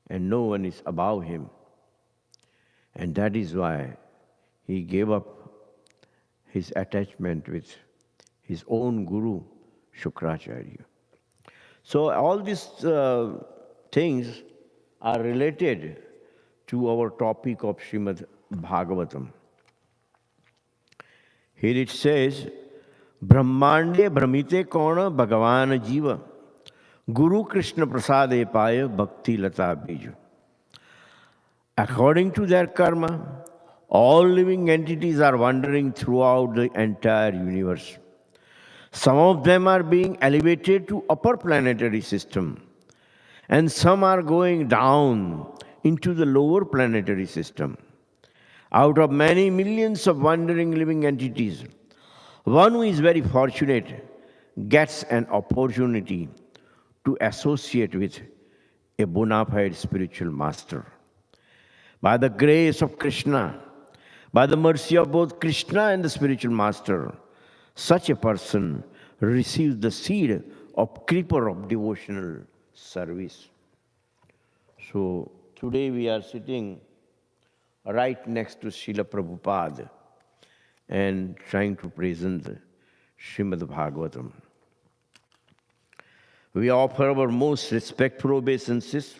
And no one is above him. And that is why he gave up his attachment with his own guru, Shukracharya. So all these things are related to our topic of Śrīmad Bhāgavatam. Here it says, Brahmande Brahmite Kona Bhagavan Jiva Guru Krishna Prasade Paya Bhakti Lata Biju. According to their karma, all living entities are wandering throughout the entire universe. Some of them are being elevated to upper planetary system, and some are going down into the lower planetary system. Out of many millions of wandering living entities, one who is very fortunate gets an opportunity to associate with a bona fide spiritual master. By the grace of Krishna, by the mercy of both Krishna and the spiritual master, such a person receives the seed of creeper of devotional service. So today we are sitting right next to Srila Prabhupada and trying to present Śrīmad Bhāgavatam. We offer our most respectful obeisances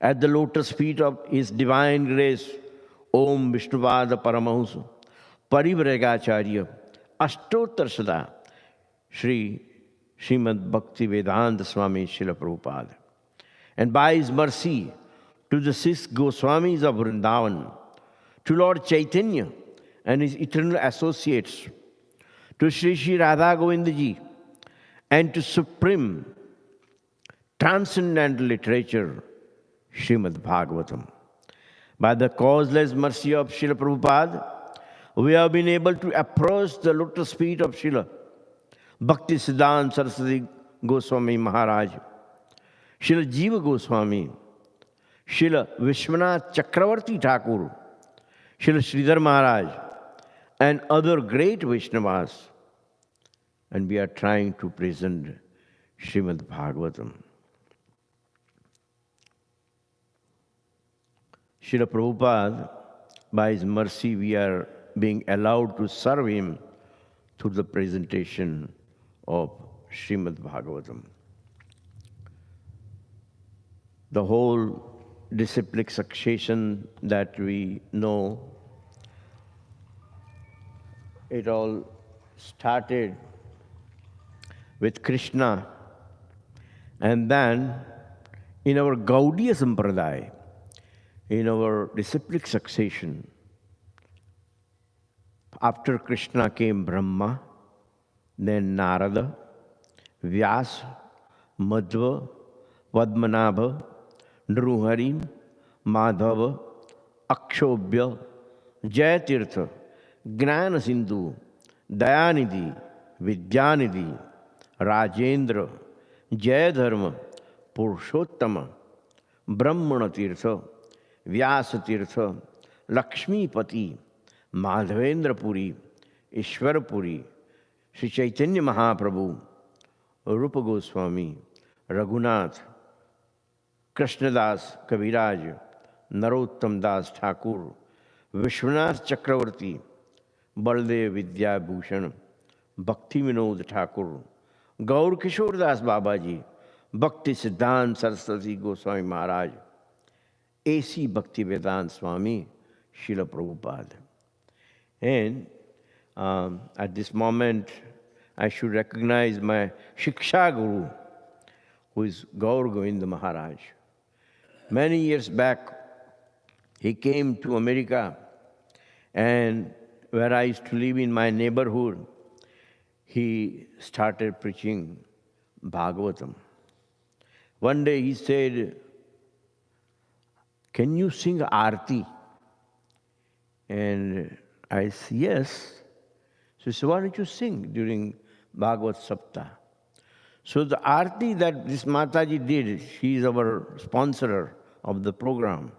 at the lotus feet of His Divine Grace, Om Vishnuvada Paramahansa Parivragacharya Ashtotar Sada Śrīmad Bhakti Vedanta Swami Srila Prabhupada. And by His mercy, to the 6 Goswamis of Vrindavan, to Lord Chaitanya and his eternal associates, to Sri Radha Govindaji, and to supreme transcendental literature, Śrīmad Bhāgavatam. By the causeless mercy of Srila Prabhupada, we have been able to approach the lotus feet of Srila Bhakti Siddhanta Saraswati Goswami Maharaj, Srila Jiva Goswami, Srila Vishwanath Chakravarti Thakur, Srila Sridhar Maharaj, and other great Vaishnavas. And we are trying to present Śrīmad Bhāgavatam. Srila Prabhupada, by his mercy, we are being allowed to serve him through the presentation of Śrīmad Bhāgavatam. The whole disciplic succession that we know, it all started with Krishna. And then in our Gaudiya Sampradaya, in our disciplic succession, after Krishna came Brahma, then Narada, Vyasa, Madhva, Padmanabha, Nruhari, Madhava, Akshobhya, Jayatirtha, Gnana Sindhu, Dayanidhi, Vidyanidhi, Rajendra, Jayadharma, Purushottama, Brahmana Tirtha, Vyasa Tirtha, Lakshmi Pati, Madhavendra Puri, Ishwara Puri, Sri Chaitanya Mahaprabhu, Rupa Goswami, Raghunath, Krishnadas Kaviraj, Narottam Das Thakur, Vishwanath Chakravarti, Baldev Vidya Bhushan, Bhakti Vinod Thakur, Gaur Kishore Das Babaji, Bhakti Siddhant Saraswati Goswami Maharaj, A.C. Bhakti Vedant Swami, Srila Prabhupada. And at this moment, I should recognize my Shiksha Guru, who is Gaur Govinda Maharaj. Many years back, he came to America, and where I used to live in my neighborhood, he started preaching Bhagavatam. One day he said, "Can you sing Aarti?" And I said, "Yes." So he said, "Why don't you sing during Bhagavat Saptah?" So the Aarti that this Mataji did, she is our sponsor of the program.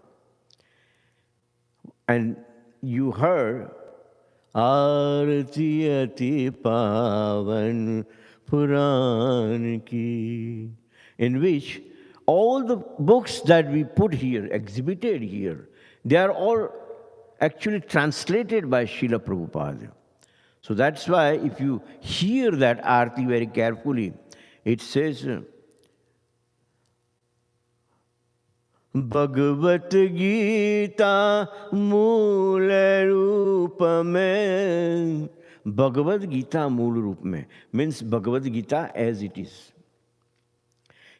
And you heard, Aarti ati pavan puran ki, in which all the books that we put here, exhibited here, they are all actually translated by Srila Prabhupada. So that's why if you hear that Aarti very carefully, it says, Bhagavat Gita Moola Rupa Mein. Bhagavad Gita Moola Rupa Mein means Bhagavad Gita as it is.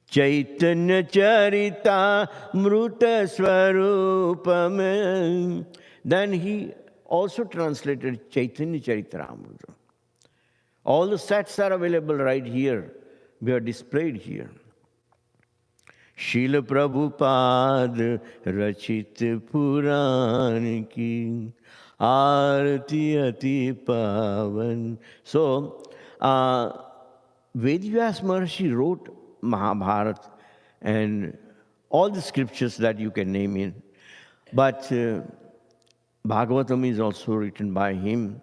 Chaitanya Charita Mruta Swarupa Mein. Then he also translated Chaitanya Charitamrita. All the sets are available right here. We are displayed here. Srila Prabhupada Rachit Puran Ki Aarti Ati Pavan. So, Vedvyas Maharshi wrote Mahabharata and all the scriptures that you can name in. But Bhagavatam is also written by him.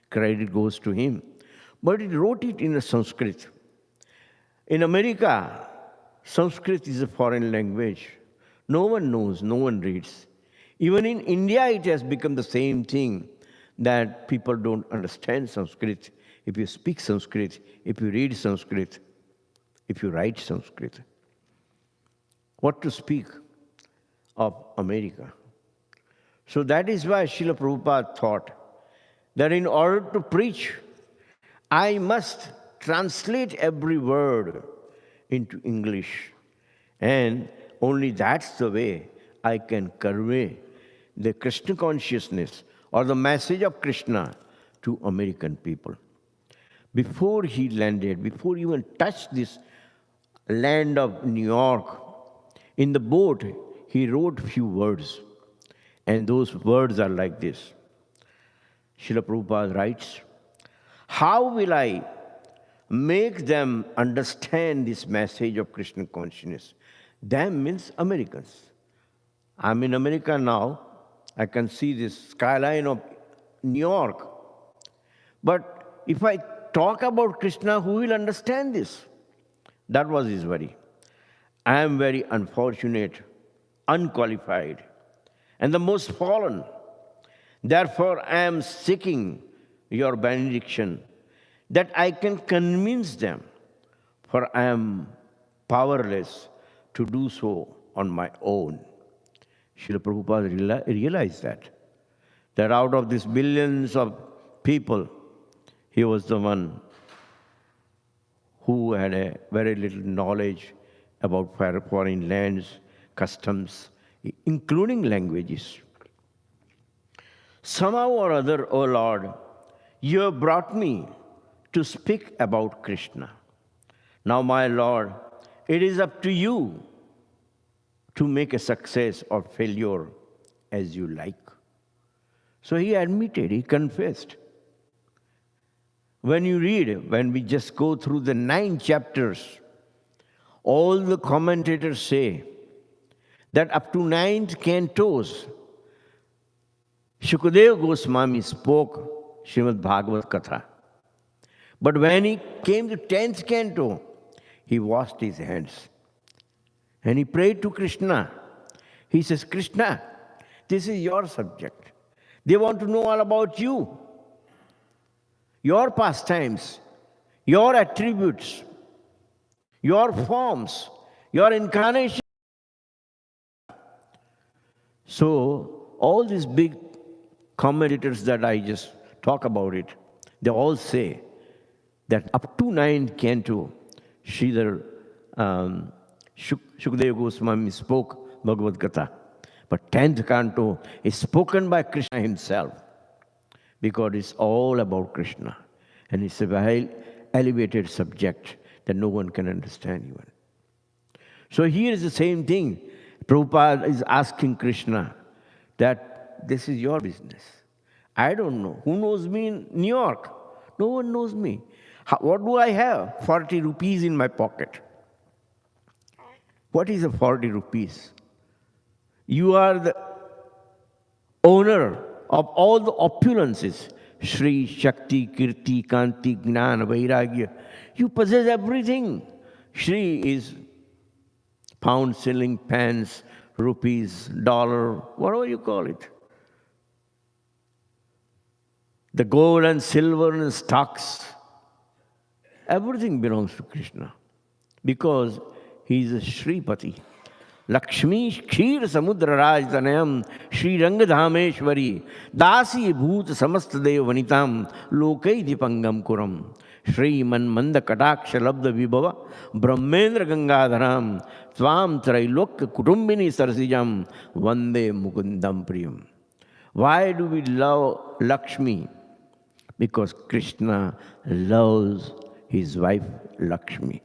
Credit goes to him. But he wrote it in a Sanskrit. In America, Sanskrit is a foreign language. No one knows, no one reads. Even in India, it has become the same thing, that people don't understand Sanskrit. If you speak Sanskrit, if you read Sanskrit, if you write Sanskrit. What to speak of America? So that is why Srila Prabhupada thought that in order to preach, I must translate every word into English. And only that's the way I can convey the Krishna consciousness or the message of Krishna to American people. Before he landed, before he even touched this land of New York, in the boat, he wrote few words. And those words are like this. Srila Prabhupada writes, how will I make them understand this message of Krishna consciousness? Them means Americans. I'm in America now. I can see this skyline of New York. But if I talk about Krishna, who will understand this? That was his worry. I am very unfortunate, unqualified, and the most fallen. Therefore, I am seeking your benediction that I can convince them, for I am powerless to do so on my own. Srila Prabhupada realized that out of these billions of people, he was the one who had a very little knowledge about foreign lands, customs, including languages. Somehow or other, O Lord, you have brought me to speak about Krishna. Now, my Lord, it is up to you to make a success or failure as you like. So he admitted, he confessed. When you read, when we just go through the 9 chapters, all the commentators say that up to 9th cantos, Shukadeva Goswami spoke Śrīmad Bhāgavat Kathā. But when he came to 10th canto, he washed his hands and he prayed to Krishna. He says, Krishna, this is your subject. They want to know all about you, your pastimes, your attributes, your forms, your incarnation. So all these big commentators that I just talk about it, they all say that up to 9th canto, Sridhar Shukadeva Goswami spoke Bhagavad Gita. But 10th canto is spoken by Krishna himself, because it's all about Krishna. And it's a very elevated subject that no one can understand even. So here is the same thing. Prabhupada is asking Krishna that this is your business. I don't know. Who knows me in New York? No one knows me. What do I have? 40 rupees in my pocket. What is a 40 rupees? You are the owner of all the opulences. Shri, Shakti, Kirti, Kanti, Gnana, Vairagya. You possess everything. Shri is pound, shilling, pence, rupees, dollar, whatever you call it. The gold and silver and stocks, everything belongs to Krishna, because he is a Shripati. Lakshmi Kshir Samudra Rajdanayam Shri Rangadhameshwari Dasi Bhoot Samastadev Vanitam Lokai Dipangam Kuram Shriman Manda Kataksha Labda Vibhava Brahmendra Gangadharam Tvam Trailok Kutumbini Sarsijam Vande Mukundam Priyam. Why do we love Lakshmi? Because Krishna loves his wife Lakshmi.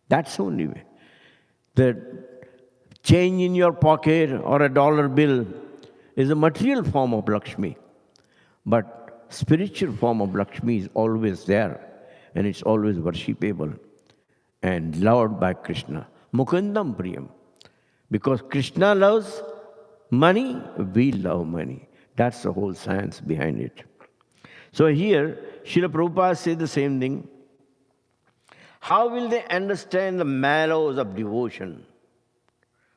That's the only way. The change in your pocket or a dollar bill is a material form of Lakshmi. But spiritual form of Lakshmi is always there, and it's always worshipable and loved by Krishna. Mukundam Priyam. Because Krishna loves money, we love money. That's the whole science behind it. So here, Srila Prabhupada said the same thing. How will they understand the mallows of devotion?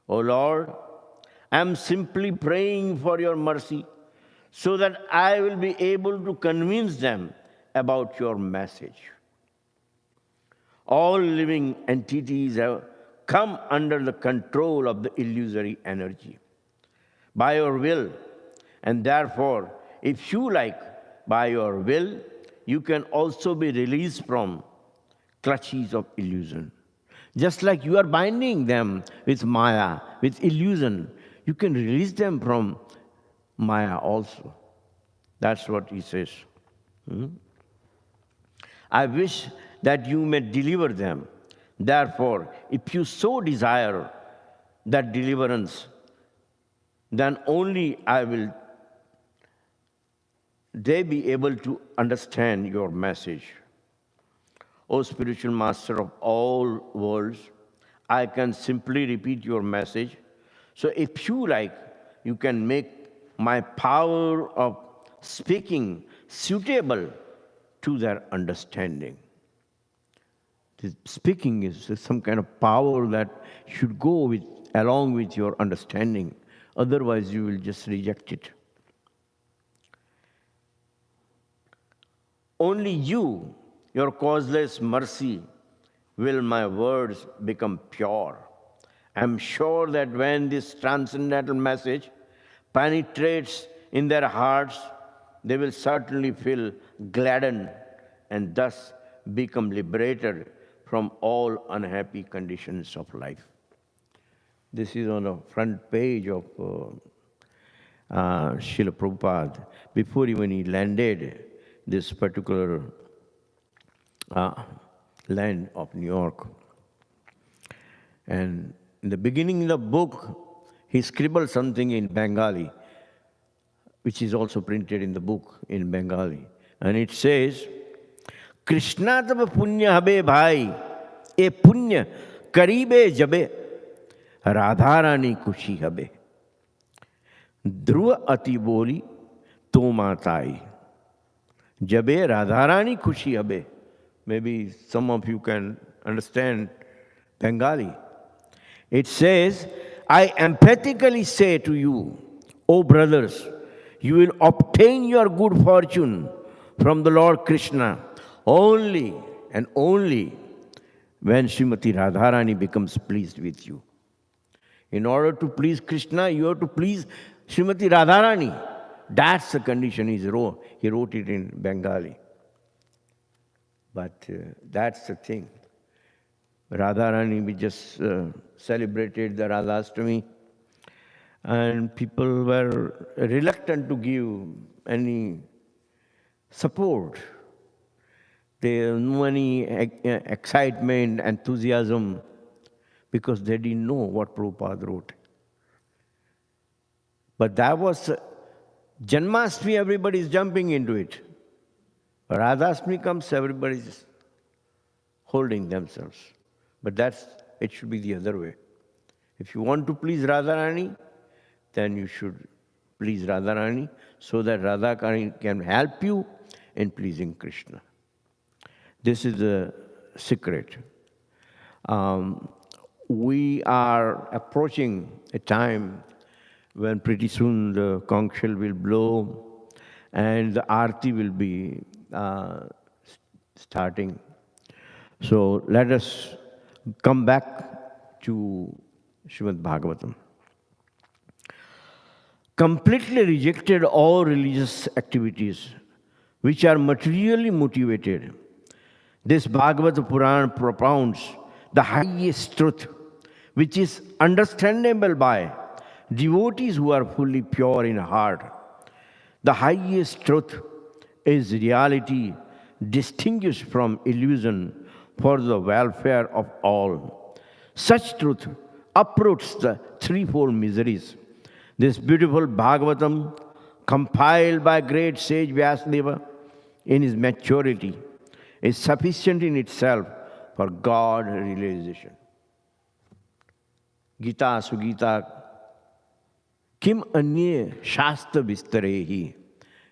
O Lord, I am simply praying for your mercy so that I will be able to convince them about your message. All living entities have come under the control of the illusory energy by your will, and therefore, if you like, by your will, you can also be released from clutches of illusion. Just like you are binding them with Maya, with illusion, you can release them from Maya also. That's what he says. I wish that you may deliver them. Therefore, if you so desire that deliverance, then only they be able to understand your message. O spiritual master of all worlds, I can simply repeat your message. So if you like, you can make my power of speaking suitable to their understanding. This speaking is some kind of power that should go along with your understanding. Otherwise, you will just reject it. Only you, your causeless mercy, will my words become pure. I am sure that when this transcendental message penetrates in their hearts, they will certainly feel gladdened and thus become liberated from all unhappy conditions of life. This is on the front page of Srila Prabhupada, before even he landed this particular land of New York. And in the beginning of the book, he scribbled something in Bengali, which is also printed in the book in Bengali. And it says, Krishna tab punya habe bhai, e punya karibe jabe, Radharani kushi habe. Dhruva ati boli to matai. Jabe Radharani kushi habe. Maybe some of you can understand Bengali. It says, I emphatically say to you, O brothers, you will obtain your good fortune from the Lord Krishna only and only when Srimati Radharani becomes pleased with you. In order to please Krishna, you have to please Srimati Radharani. That's the condition he wrote it in Bengali. But that's the thing. Radharani, we just celebrated the Radhastami, and people were reluctant to give any support. There was no any excitement, enthusiasm, because they didn't know what Prabhupada wrote. But that was Janmashtami, everybody is jumping into it. Radhastami comes, everybody is holding themselves. But it should be the other way. If you want to please Radharani, then you should please Radharani so that Radharani can help you in pleasing Krishna. This is the secret. We are approaching a time when pretty soon the conch shell will blow and the Aarti will be starting. So let us come back to Śrīmad Bhāgavatam. Completely rejected all religious activities which are materially motivated. This Bhāgavata Purana propounds the highest truth, which is understandable by devotees who are fully pure in heart. The highest truth is reality distinguished from illusion for the welfare of all. Such truth uproots the threefold miseries. This beautiful Bhagavatam, compiled by great sage Vyasadeva in his maturity, is sufficient in itself for God realization. Gita Sugita Kim Anye Shastra Vistarehi.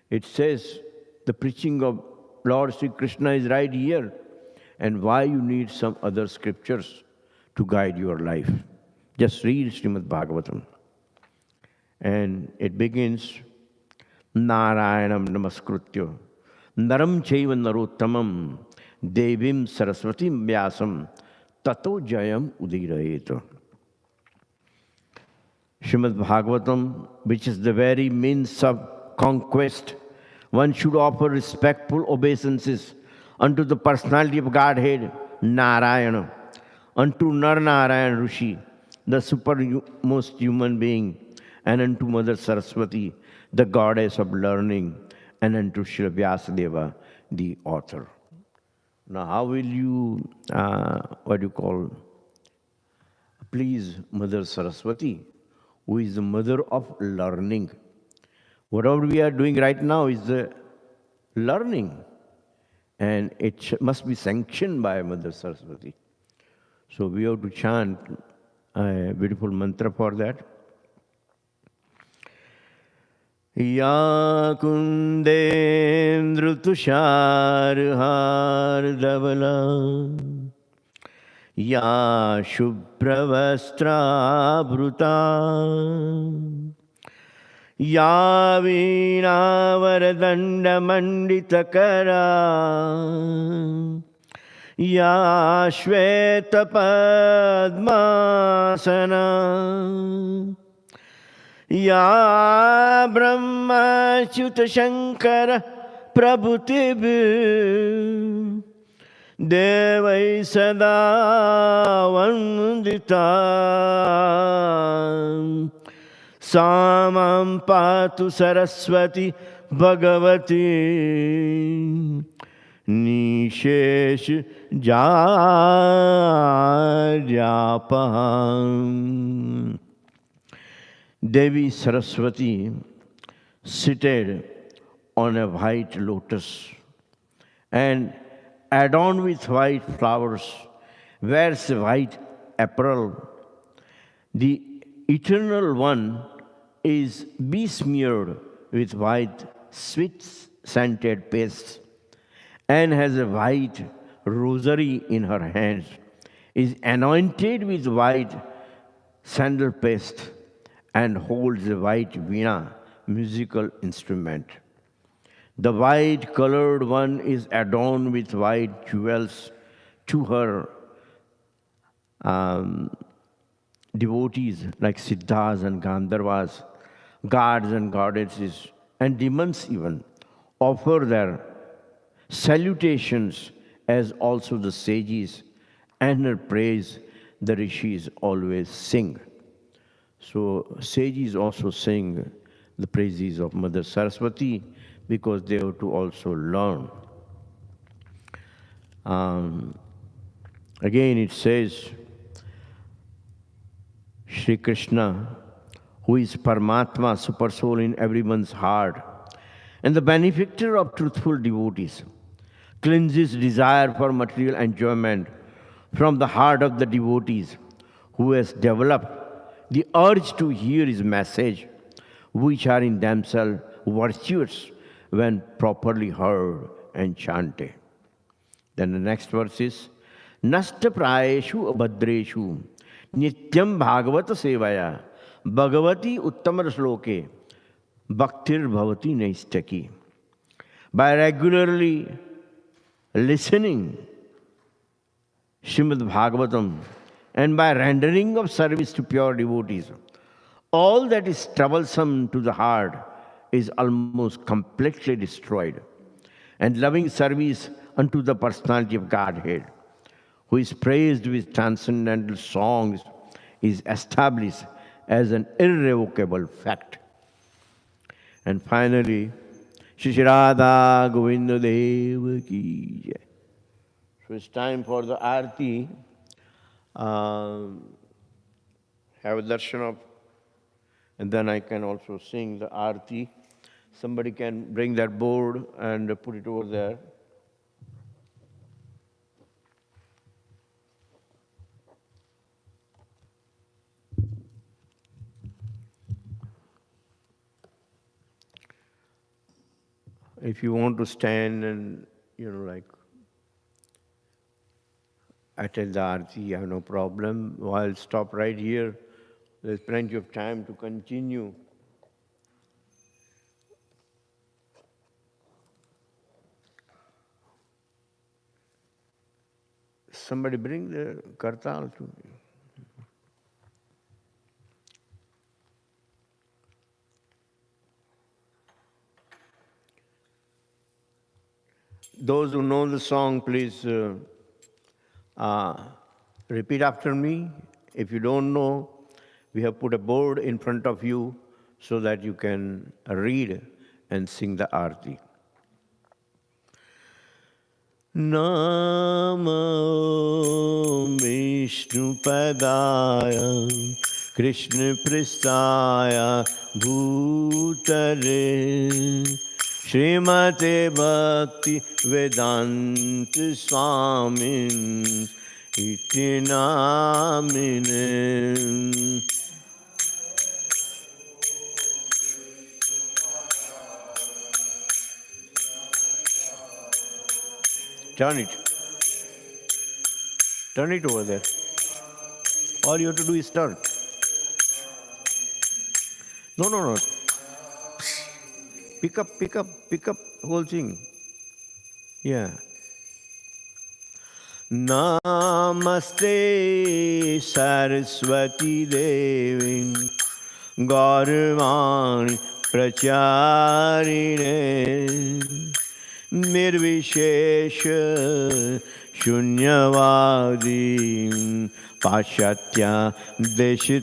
It says the preaching of Lord Sri Krishna is right here, and why you need some other scriptures to guide your life. Just read Śrīmad Bhāgavatam. And it begins, Narayanam Namaskritya, Naram Chaiva Narottamam, Devim Saraswatim Vyasam, Tato Jayam Udirayeta. Śrīmad Bhāgavatam, which is the very means of conquest, one should offer respectful obeisances unto the personality of Godhead, Narayana, unto Nar-Narayan Rishi, the supermost human being, and unto Mother Saraswati, the goddess of learning, and unto Srila Vyasadeva, the author. Now, how will you, please Mother Saraswati, who is the mother of learning? Whatever we are doing right now is the learning, and it must be sanctioned by Mother Saraswati. So we have to chant a beautiful mantra for that. Ya kundendra tushar har dhavala, ya shubhravastra bhruta, ya veena varadanda mandita kara, ya shveta padmasana, Ya Brahma Chuta Shankara Prabhutibh Devai sada vandita samam patu saraswati bhagavati nishesh jaryapaham. Devi Saraswati seated on a white lotus and adorned with white flowers, wears white apparel. The Eternal One is besmeared with white, sweet-scented paste and has a white rosary in her hands, is anointed with white sandal paste, and holds a white veena, musical instrument. The white-colored one is adorned with white jewels. To her devotees like Siddhas and Gandharvas, gods and goddesses, and demons even, offer their salutations, as also the sages, and her praise the rishis always sing. So sages also sing the praises of Mother Saraswati because they have to also learn. Again it says, Shri Krishna, who is Paramatma, super soul in everyone's heart, and the benefactor of truthful devotees, cleanses desire for material enjoyment from the heart of the devotees, who has developed the urge to hear his message, which are in themselves virtuous when properly heard and chanted. Then the next verse is, Nasta prayeshu abhadreshu nityam bhagavat sevaya bhagavati uttamar shloke bhaktir bhavati naistaki. By regularly listening Śrīmad Bhāgavatam and by rendering of service to pure devotees, all that is troublesome to the heart is almost completely destroyed. And loving service unto the personality of Godhead, who is praised with transcendental songs, is established as an irrevocable fact. And finally, Shri Radha Govinda Deva Ki Jai. So it's time for the Aarti. Have a darshan of, and then I can also sing the Aarti. Somebody can bring that board and put it over there. If you want to stand and, like, attend the Aarti, I have no problem. I'll stop right here. There's plenty of time to continue. Somebody bring the Kathā to me. Those who know the song, please repeat after me. If you don't know, we have put a board in front of you so that you can read and sing the Aarti. Namo Vishnu Padaya Krishna Pristaya Bhutale Śrīmate Bhakti Vedanta Swamin Iti Namine. Turn it. Turn it over there. All you have to do is turn. No. Pick up, whole thing. Yeah. Namaste Saraswati Devi Gaurvani Pracharine निर्विशेष शून्यवादी पाश्चात्य देशतारिणे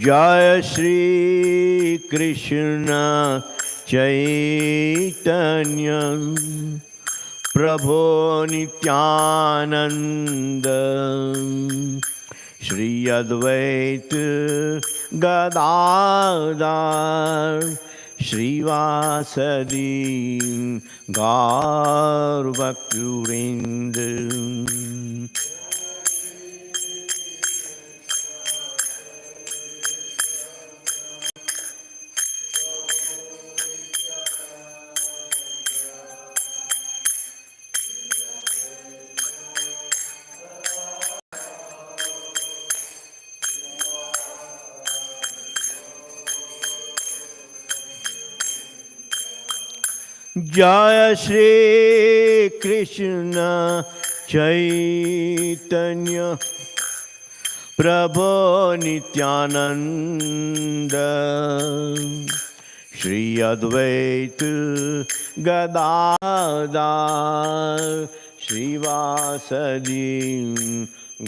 जय श्री कृष्ण चैतन्य प्रभो नित्यानंद श्री अद्वैत गदाधर श्रीवासदि गौर भक्तवृंद। जय श्री कृष्ण चैतन्य प्रभो नित्यानंद श्री अद्वैत गदाधर श्रीवासदि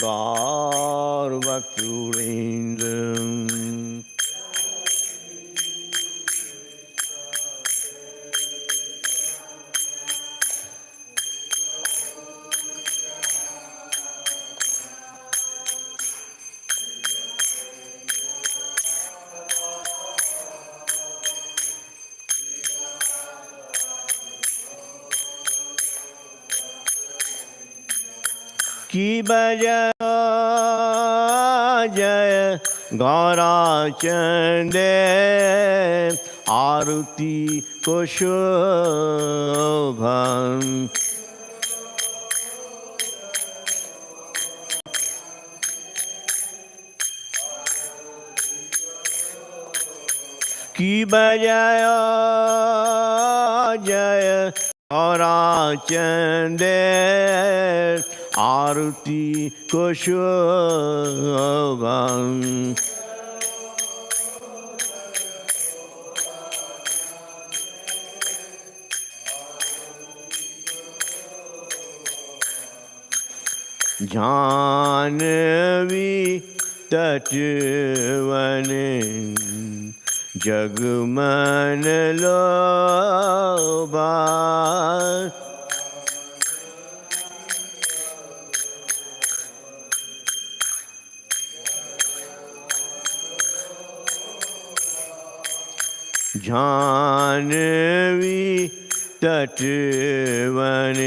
गौर भक्तवृंद। की बजा जय गौराचंदे आरती को शोभन की बजाया जय गौराचंदे आरती को शोभन जानवी तटवन जगमन लोभा जानवी तटवन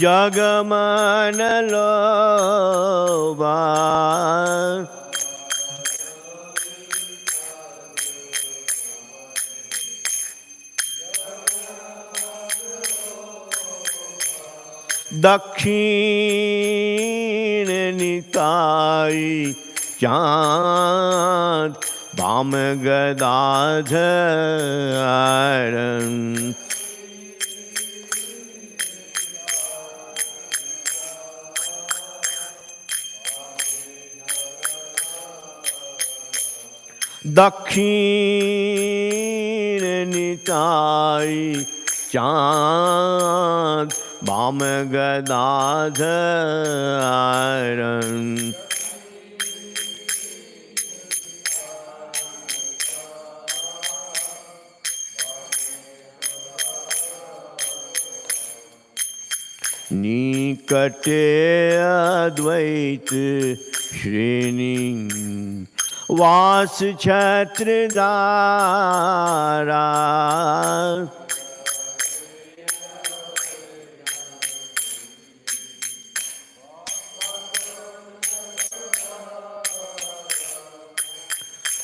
जगमन लोभा दक्षिण निकाय चाँद वाम गदाधर दक्षिण निकाय चाँद वाम गदाधर निकटे अद्वैत श्रेणी वास छत्रधारा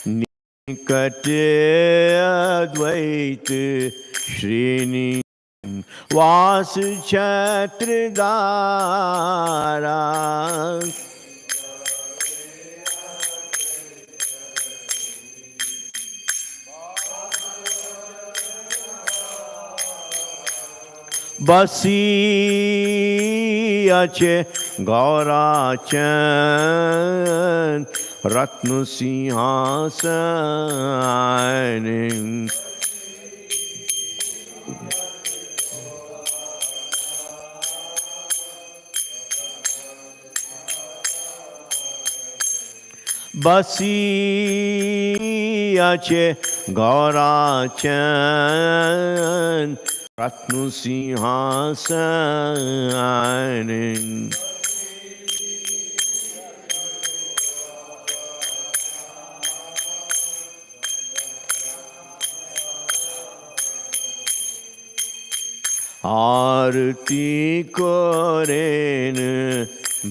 निकटे अद्वैत श्रेणी वास छत्रधारा बसियाचे गौराचन रत्न सिंहासन बसियाचे गौराचन रत्न सिंहासन आरती करेन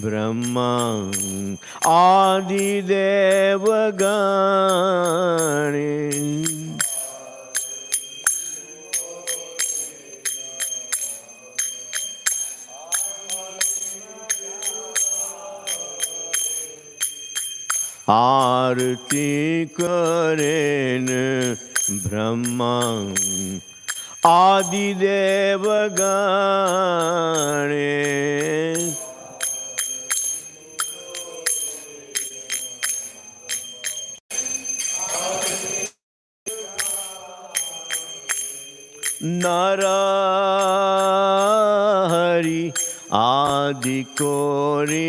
ब्रह्मा आदि देवगण आरती करेन ब्रह्मा आदि देवगण नर हरि आदि कोरी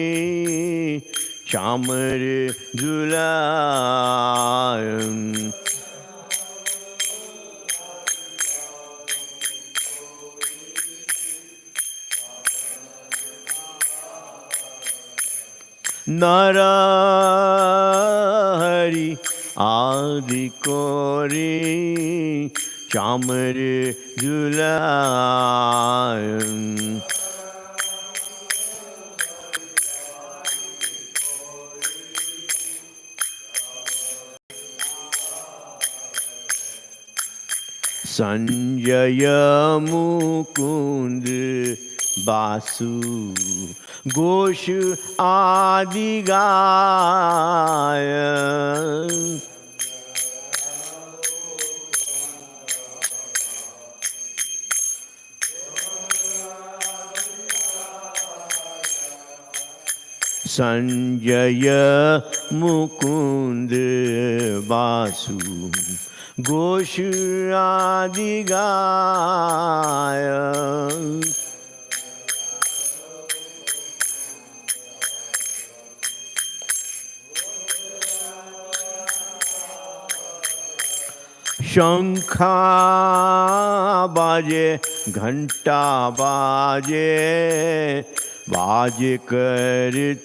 चामर झुलाय नर हरि आदि कोरी चामर झुलाय संजय मुकुंद बासु घोष आदि गाय संजय मुकुंद बासु घोष आदि गाय शंखा बाजे घंटा बाजे बाजे करताल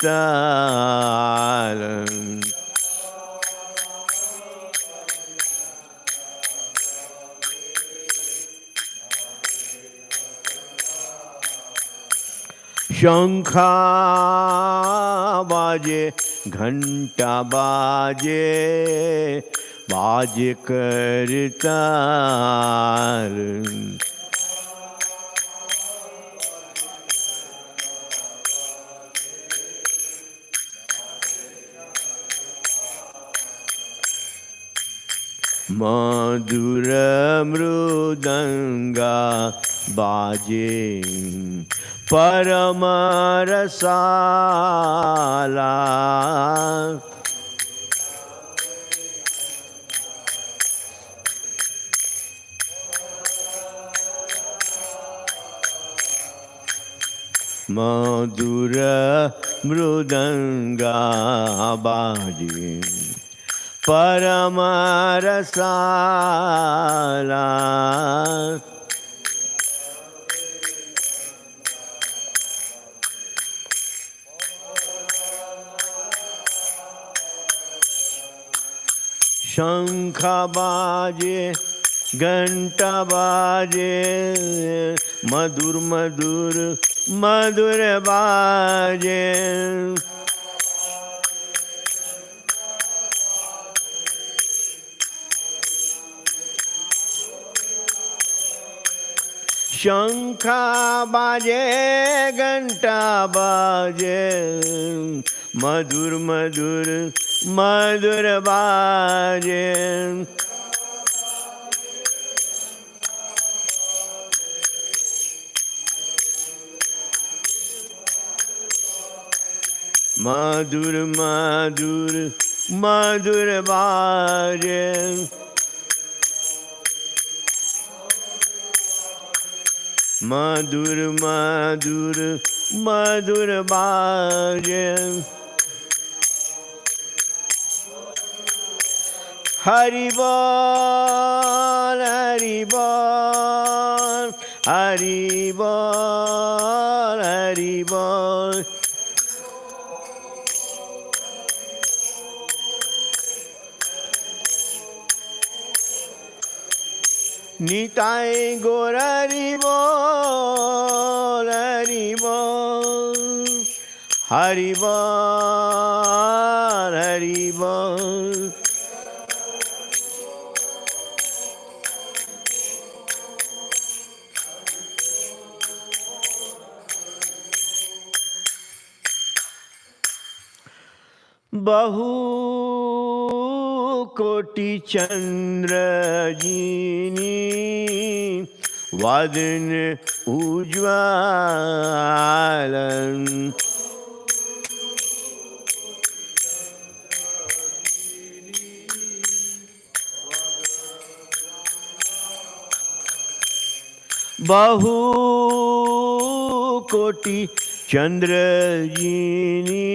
शंखा बाजे घंटा बाजे बाजे करताल मधुर मृदंगा बाजे परम रसाला मधुर मृदंगा बाजे परम रसाला शंख बाजे घंटा बाजे मधुर मधुर मधुर बाजे शंख बाजे घंटा बाजे मधुर मधुर मधुर बाजे Madhur Madhur Madhur Bhaje. Madhur Madhur Madhur Bhaje. Hari Bol, Hari Bol, Hari Bol, Hari Bol. Nitai Gaur Hari Bol, Hari Bol, Hari Bol, Hari Bol. Bahu koti chandra jini vadan ujvalan. Bahu koti chandra jini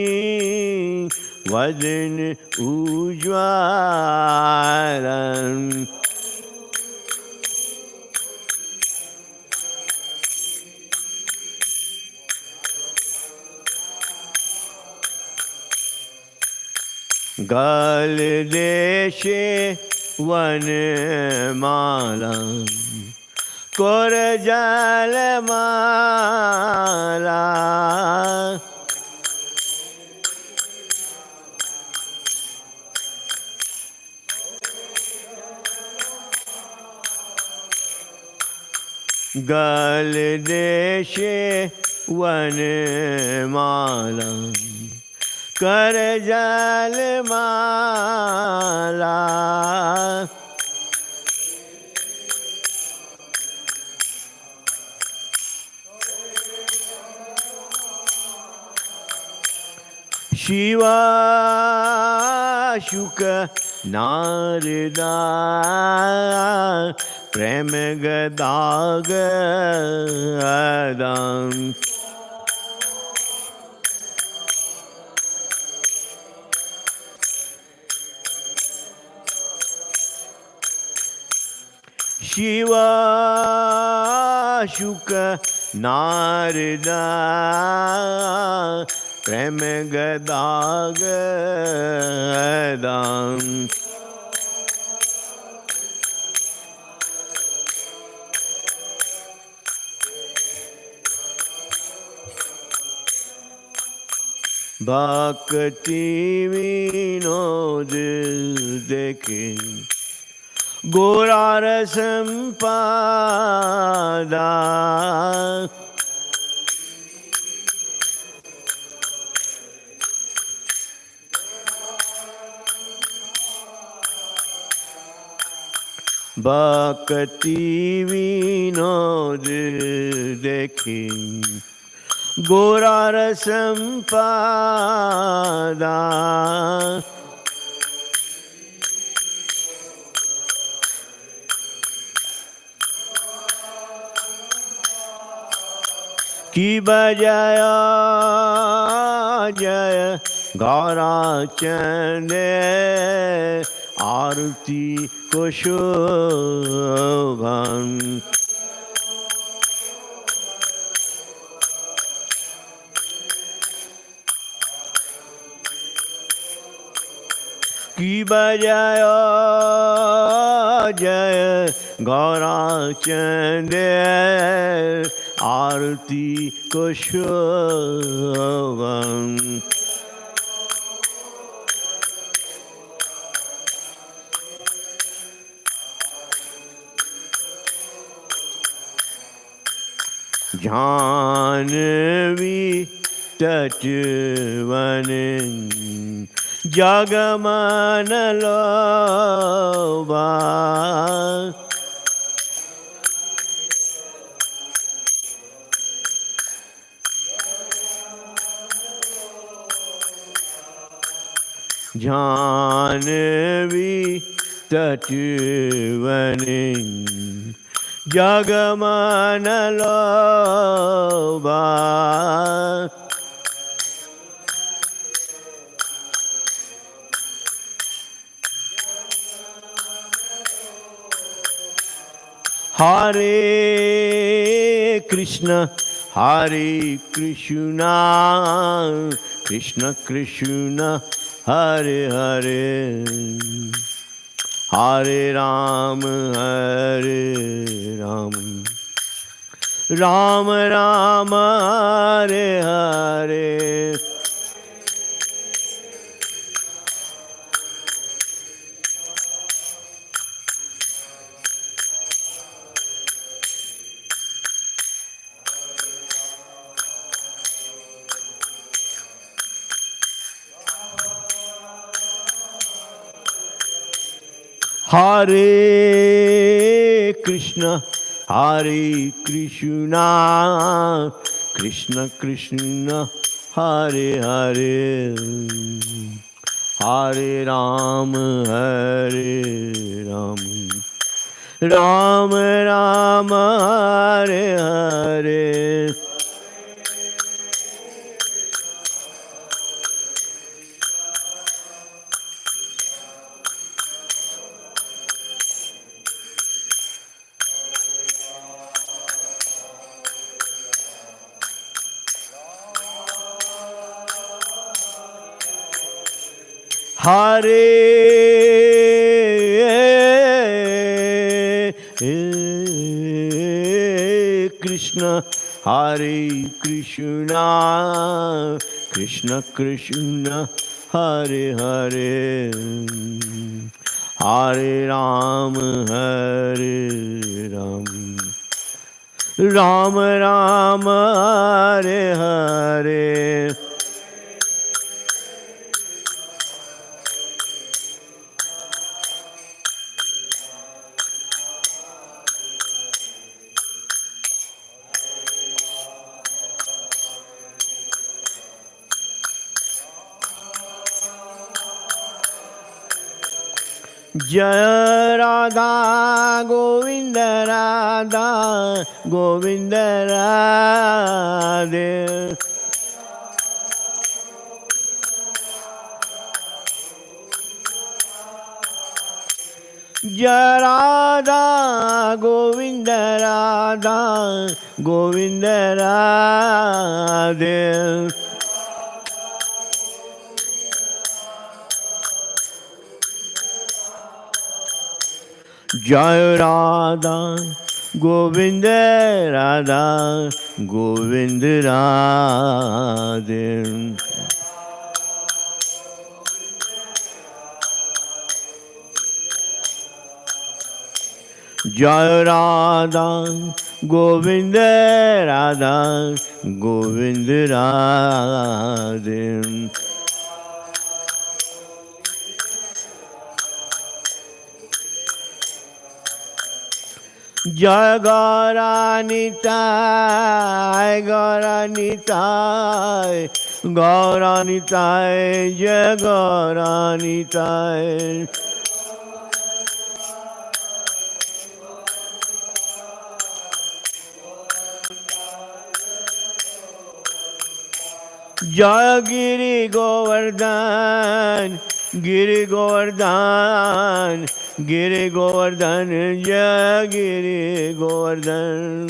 vadan ujvalan. Gal deshe vanmala kor jalmala. Gal deshe vanmala kar jalmala. Shiva Shuka Narada Prem Gadagadam. Shiva Shuka Narada Prem Gadagadam. Bhakti Vinod dekhe Gorar Sampada. Bhakti Vinod dekhe Gorar Sampada. Ki bajaya jaya Gaura Chande Arti Koshobhan. Ki bajaya jaya Gaura Chande Arti Koshobhan. Janvi Tatvanin Jagamanalova. Janvi Tatuvani Jagamanaloba Hare Krishna Krishna Krishna Hare Hare Hare Ram Ram Ram Hare Hare Hare Krishna Krishna Krishna Hare Hare Hare Ram Ram Ram Hare Hare Hare Krishna Krishna Krishna Hare Hare Hare Ram Ram Ram Hare Hare Jaya Radha Govinda Radha Govinda Radhe Jaya Radha Govinda Radha Govinda Radhe Jaya Radha Govinda Radha Govinda Radhe Jaya Radha Govinda Radha Govinda Radhe Jaya Gauranitai Gauranitai Gauranitai Jaya Gauranitai Jaya Giri Govardhan Giri Govardhan Giri Govardhan Jaya Giri Govardhan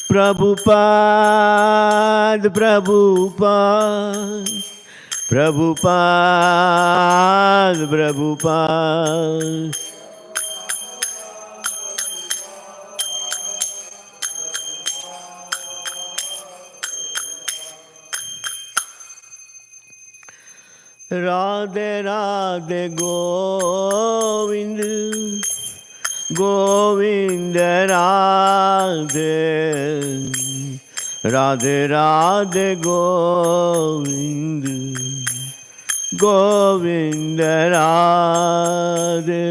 Prabhupada Prabhupada Prabhupada Prabhupada Radhe Radhe Govind Govind Radhe Radhe Radhe Govind Govind Radhe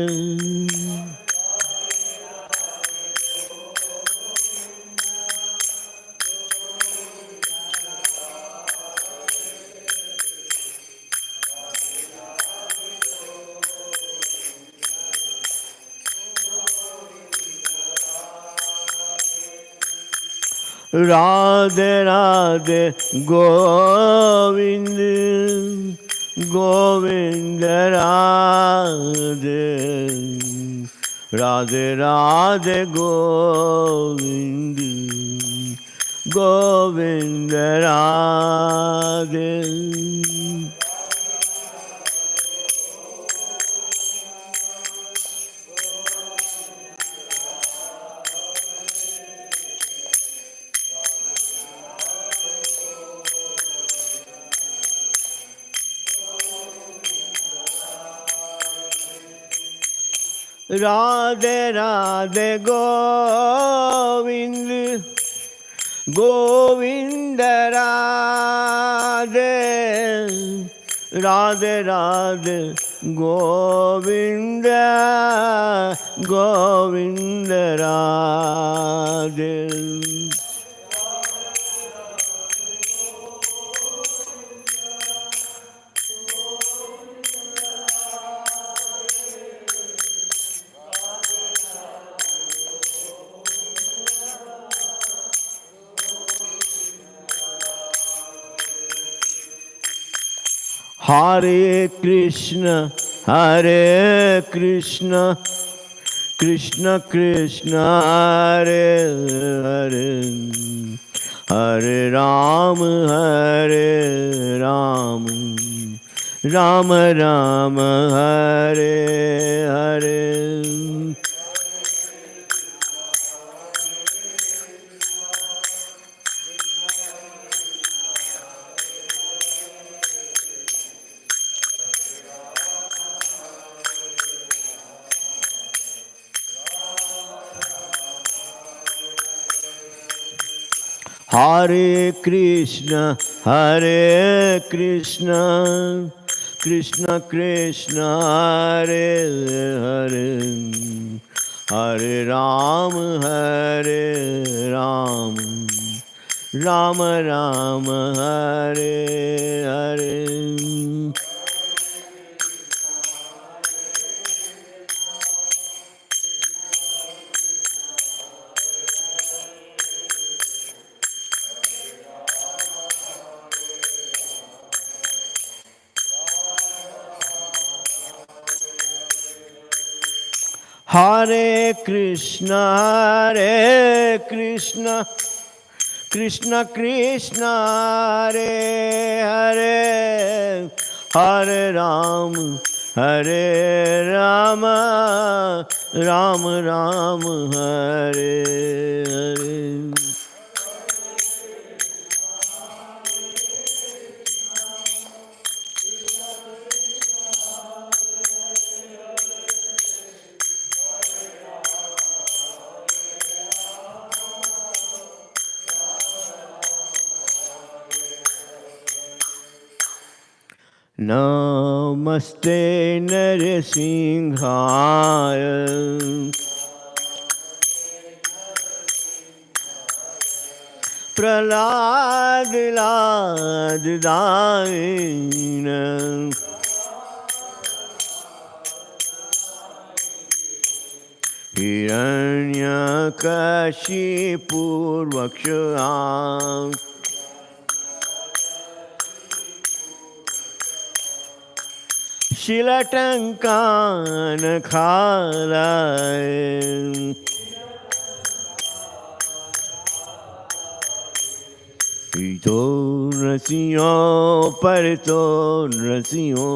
Radhe Radhe Govind Govind Radhe Radhe Radhe Govind Govind Radhe Radhe Radhe Govind Govind Radhe Radhe Radhe Govind Govind Radhe Hare Krishna, Hare Krishna, Krishna Krishna, Hare Hare, Hare Ram, Hare Ram, Ram Ram, Hare Hare. Hare Krishna, Hare Krishna, Krishna Krishna, Hare Hare, Hare Ram, Hare Ram, Ram Ram, Hare Hare. Hare Krishna, Hare Krishna, Krishna Krishna, Hare Hare, Hare Ram, Hare Rama, Ram Ram, Hare Hare. Namaste Narasimhaya Prahlad Ladadayana Hiranyakashipu Vaksham Shilatankan Khalai Ito Rasiyo Parito Rasiyo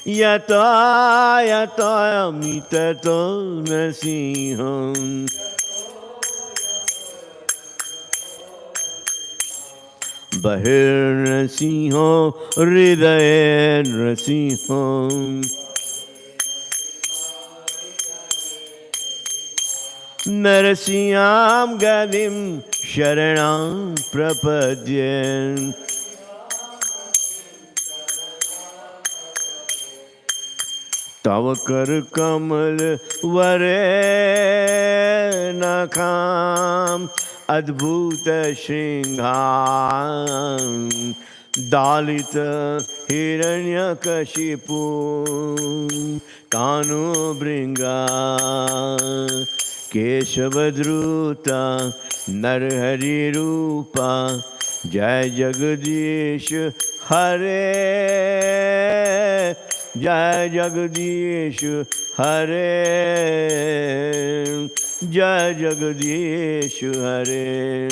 Yata Yata Mitato Rasiham Bahir Rasiho Hridayen Rasiho Narasiyam Gadim Sharanam Prapadyen Tavakar Kamal Vare Nakam Adbhuta Shringham Dalita Hiranyakashipu Kanu Bringa Keshavadruta Narhari Rupa Jai Jagadish Hare Jai Jagadish Hare Jai Jagadish Hare.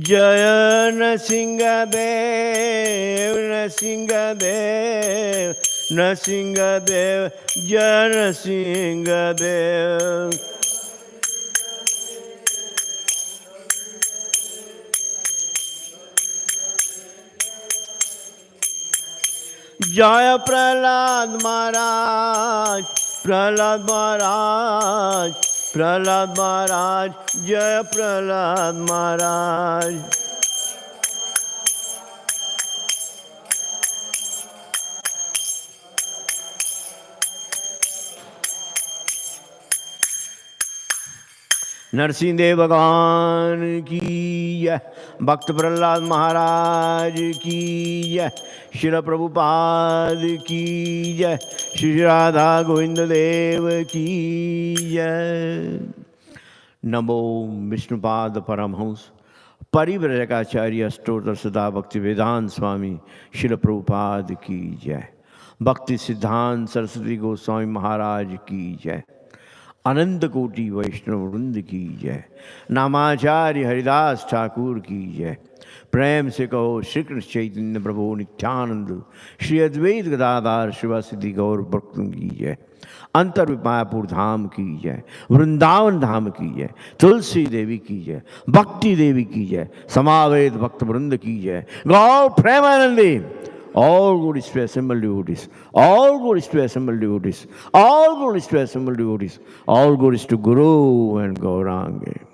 Jaya Nrsingadev, Nrsingadev, Nrsingadev, Jaya Nrsingadev. Jaya Prahlad Maharaj, Prahlad Maharaj, Prahlad Maharaj, Jaya Prahlad Maharaj. Narasimhadeva भगवान की जय, भक्त प्रहलाद महाराज की जय, श्री प्रभुपाद की जय, श्री राधा गोविंद देव की जय। नमो विष्णुपाद परमहंस परिव्रजकाचार्य स्तोत्र सदा भक्ति वेदांत स्वामी श्री प्रभुपाद की जय, भक्ति सिद्धांत सरस्वती गोस्वामी महाराज की जय, अनंत कोटि वैष्णव वृंद की जय, नामाचार्य हरिदास ठाकुर की जय। प्रेम से कहो श्री कृष्ण चैतन्य प्रभु नित्यानंद श्री अद्वैत गदाधार शिवासिद्धि गौर भक्तों की जय, अंतर मायापुर धाम की जय, वृंदावन धाम की जय, तुलसी देवी की जय, भक्ति देवी की जय, समावेद भक्त वृंद की जय, गौर Premanandi. All good is to assemble devotees. All good is to assemble devotees. All good is to assemble devotees. All good is to Guru and Gauranga.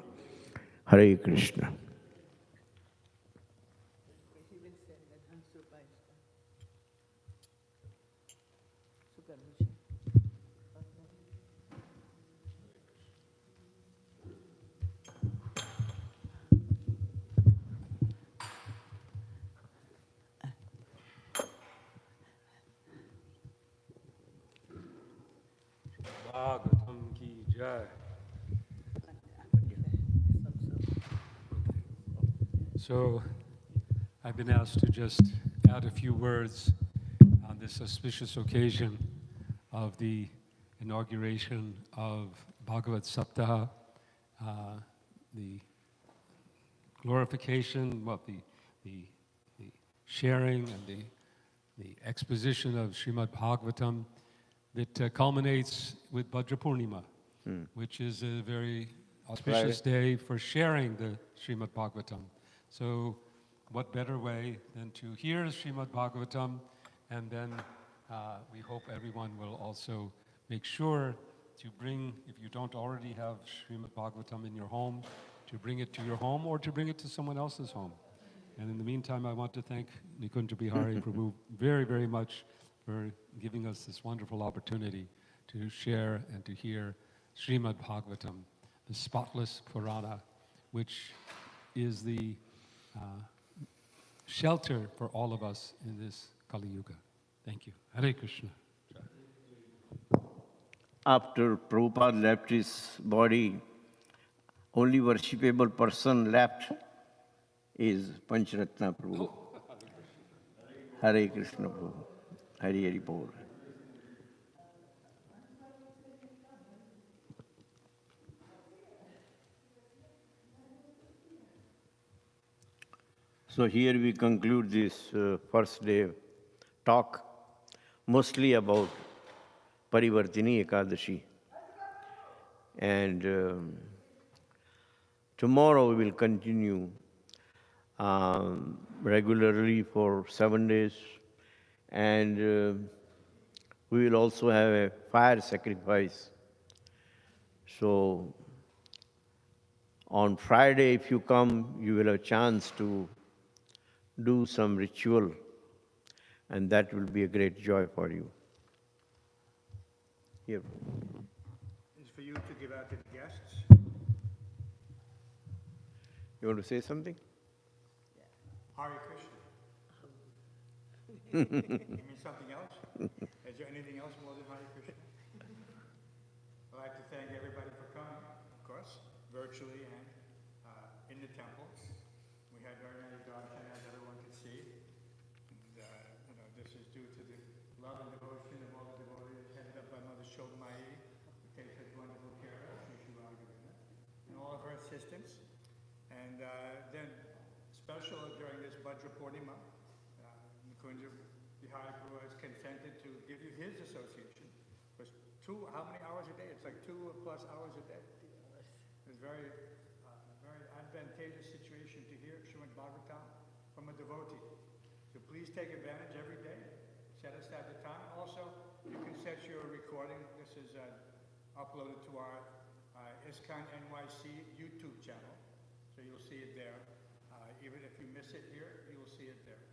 Hare Krishna. Bhāgavatam ki jai. So I've been asked to just add a few words on this auspicious occasion of the inauguration of Bhāgavat Saptaha, the glorification, the sharing and the exposition of Śrīmad Bhāgavatam that culminates with Bhadra Purnima, which is a very auspicious day for sharing the Śrīmad Bhāgavatam. So what better way than to hear Śrīmad Bhāgavatam, and then we hope everyone will also make sure to bring, if you don't already have Śrīmad Bhāgavatam in your home, to bring it to your home or to bring it to someone else's home. And in the meantime, I want to thank Nikunja Bihari Prabhu very, very much for giving us this wonderful opportunity to share and to hear Śrīmad Bhāgavatam, the spotless Purana, which is the shelter for all of us in this Kali Yuga. Thank you. Hare Krishna. After Prabhupada left his body, only worshipable person left is Pancharatna Prabhu. Hare Krishna Prabhu. Hare Hare Bol. So here we conclude this first day talk, mostly about Parivartini Ekadashi, And tomorrow we will continue regularly for 7 days. And we will also have a fire sacrifice. So on Friday, if you come, you will have a chance to do some ritual, and that will be a great joy for you. Here. Is for you to give out to the guests. You want to say something? Hare Krishna. You mean something else? Is there anything else more than Hare Krishna? I'd like to thank everybody for coming, of course, virtually and in the temple. We had very many darshan, as everyone could see. And, this is due to the love and devotion of all the devotees headed up by Mother Sholmayi, who takes such wonderful care of and all of her assistants. And then special during this Vajra Purnima, Nikunja Bihari has consented to give you his association for how many hours a day? It's like 2+ hours a day. It's very advantageous situation to hear Śrīmad Bhāgavatam from a devotee. So please take advantage every day. Set aside the time. Also, you can set your recording. This is uploaded to our ISKCON NYC YouTube channel. So you'll see it there. Even if you miss it here, you will see it there.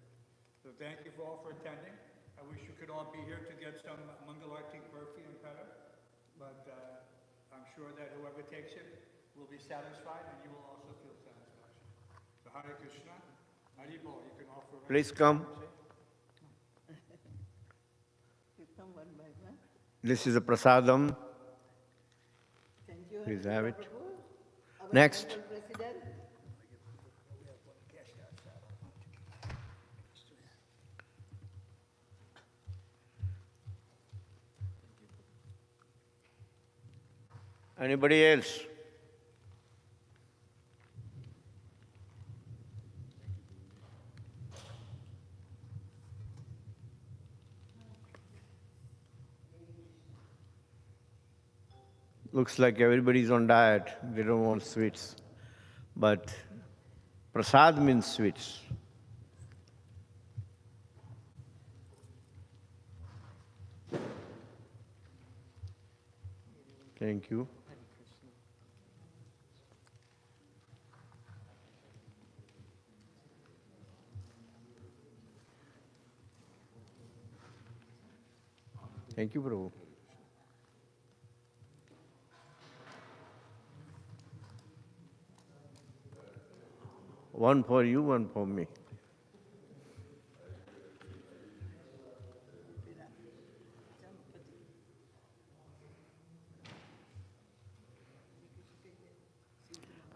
So thank you all for attending. I wish you could all be here to get some Mangalarti Burfi and Petta, but I'm sure that whoever takes it will be satisfied and you will also feel satisfaction. So Hare Krishna, Hari Bol, you can offer. Please come. You come one by one. This is a prasadam. Thank you. Please have it. Our Next. temple President. Anybody else? Looks like everybody's on diet. They don't want sweets. But prasad means sweets. Thank you. Thank you, Prabhu. One for you, one for me.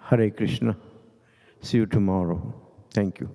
Hare Krishna. See you tomorrow. Thank you.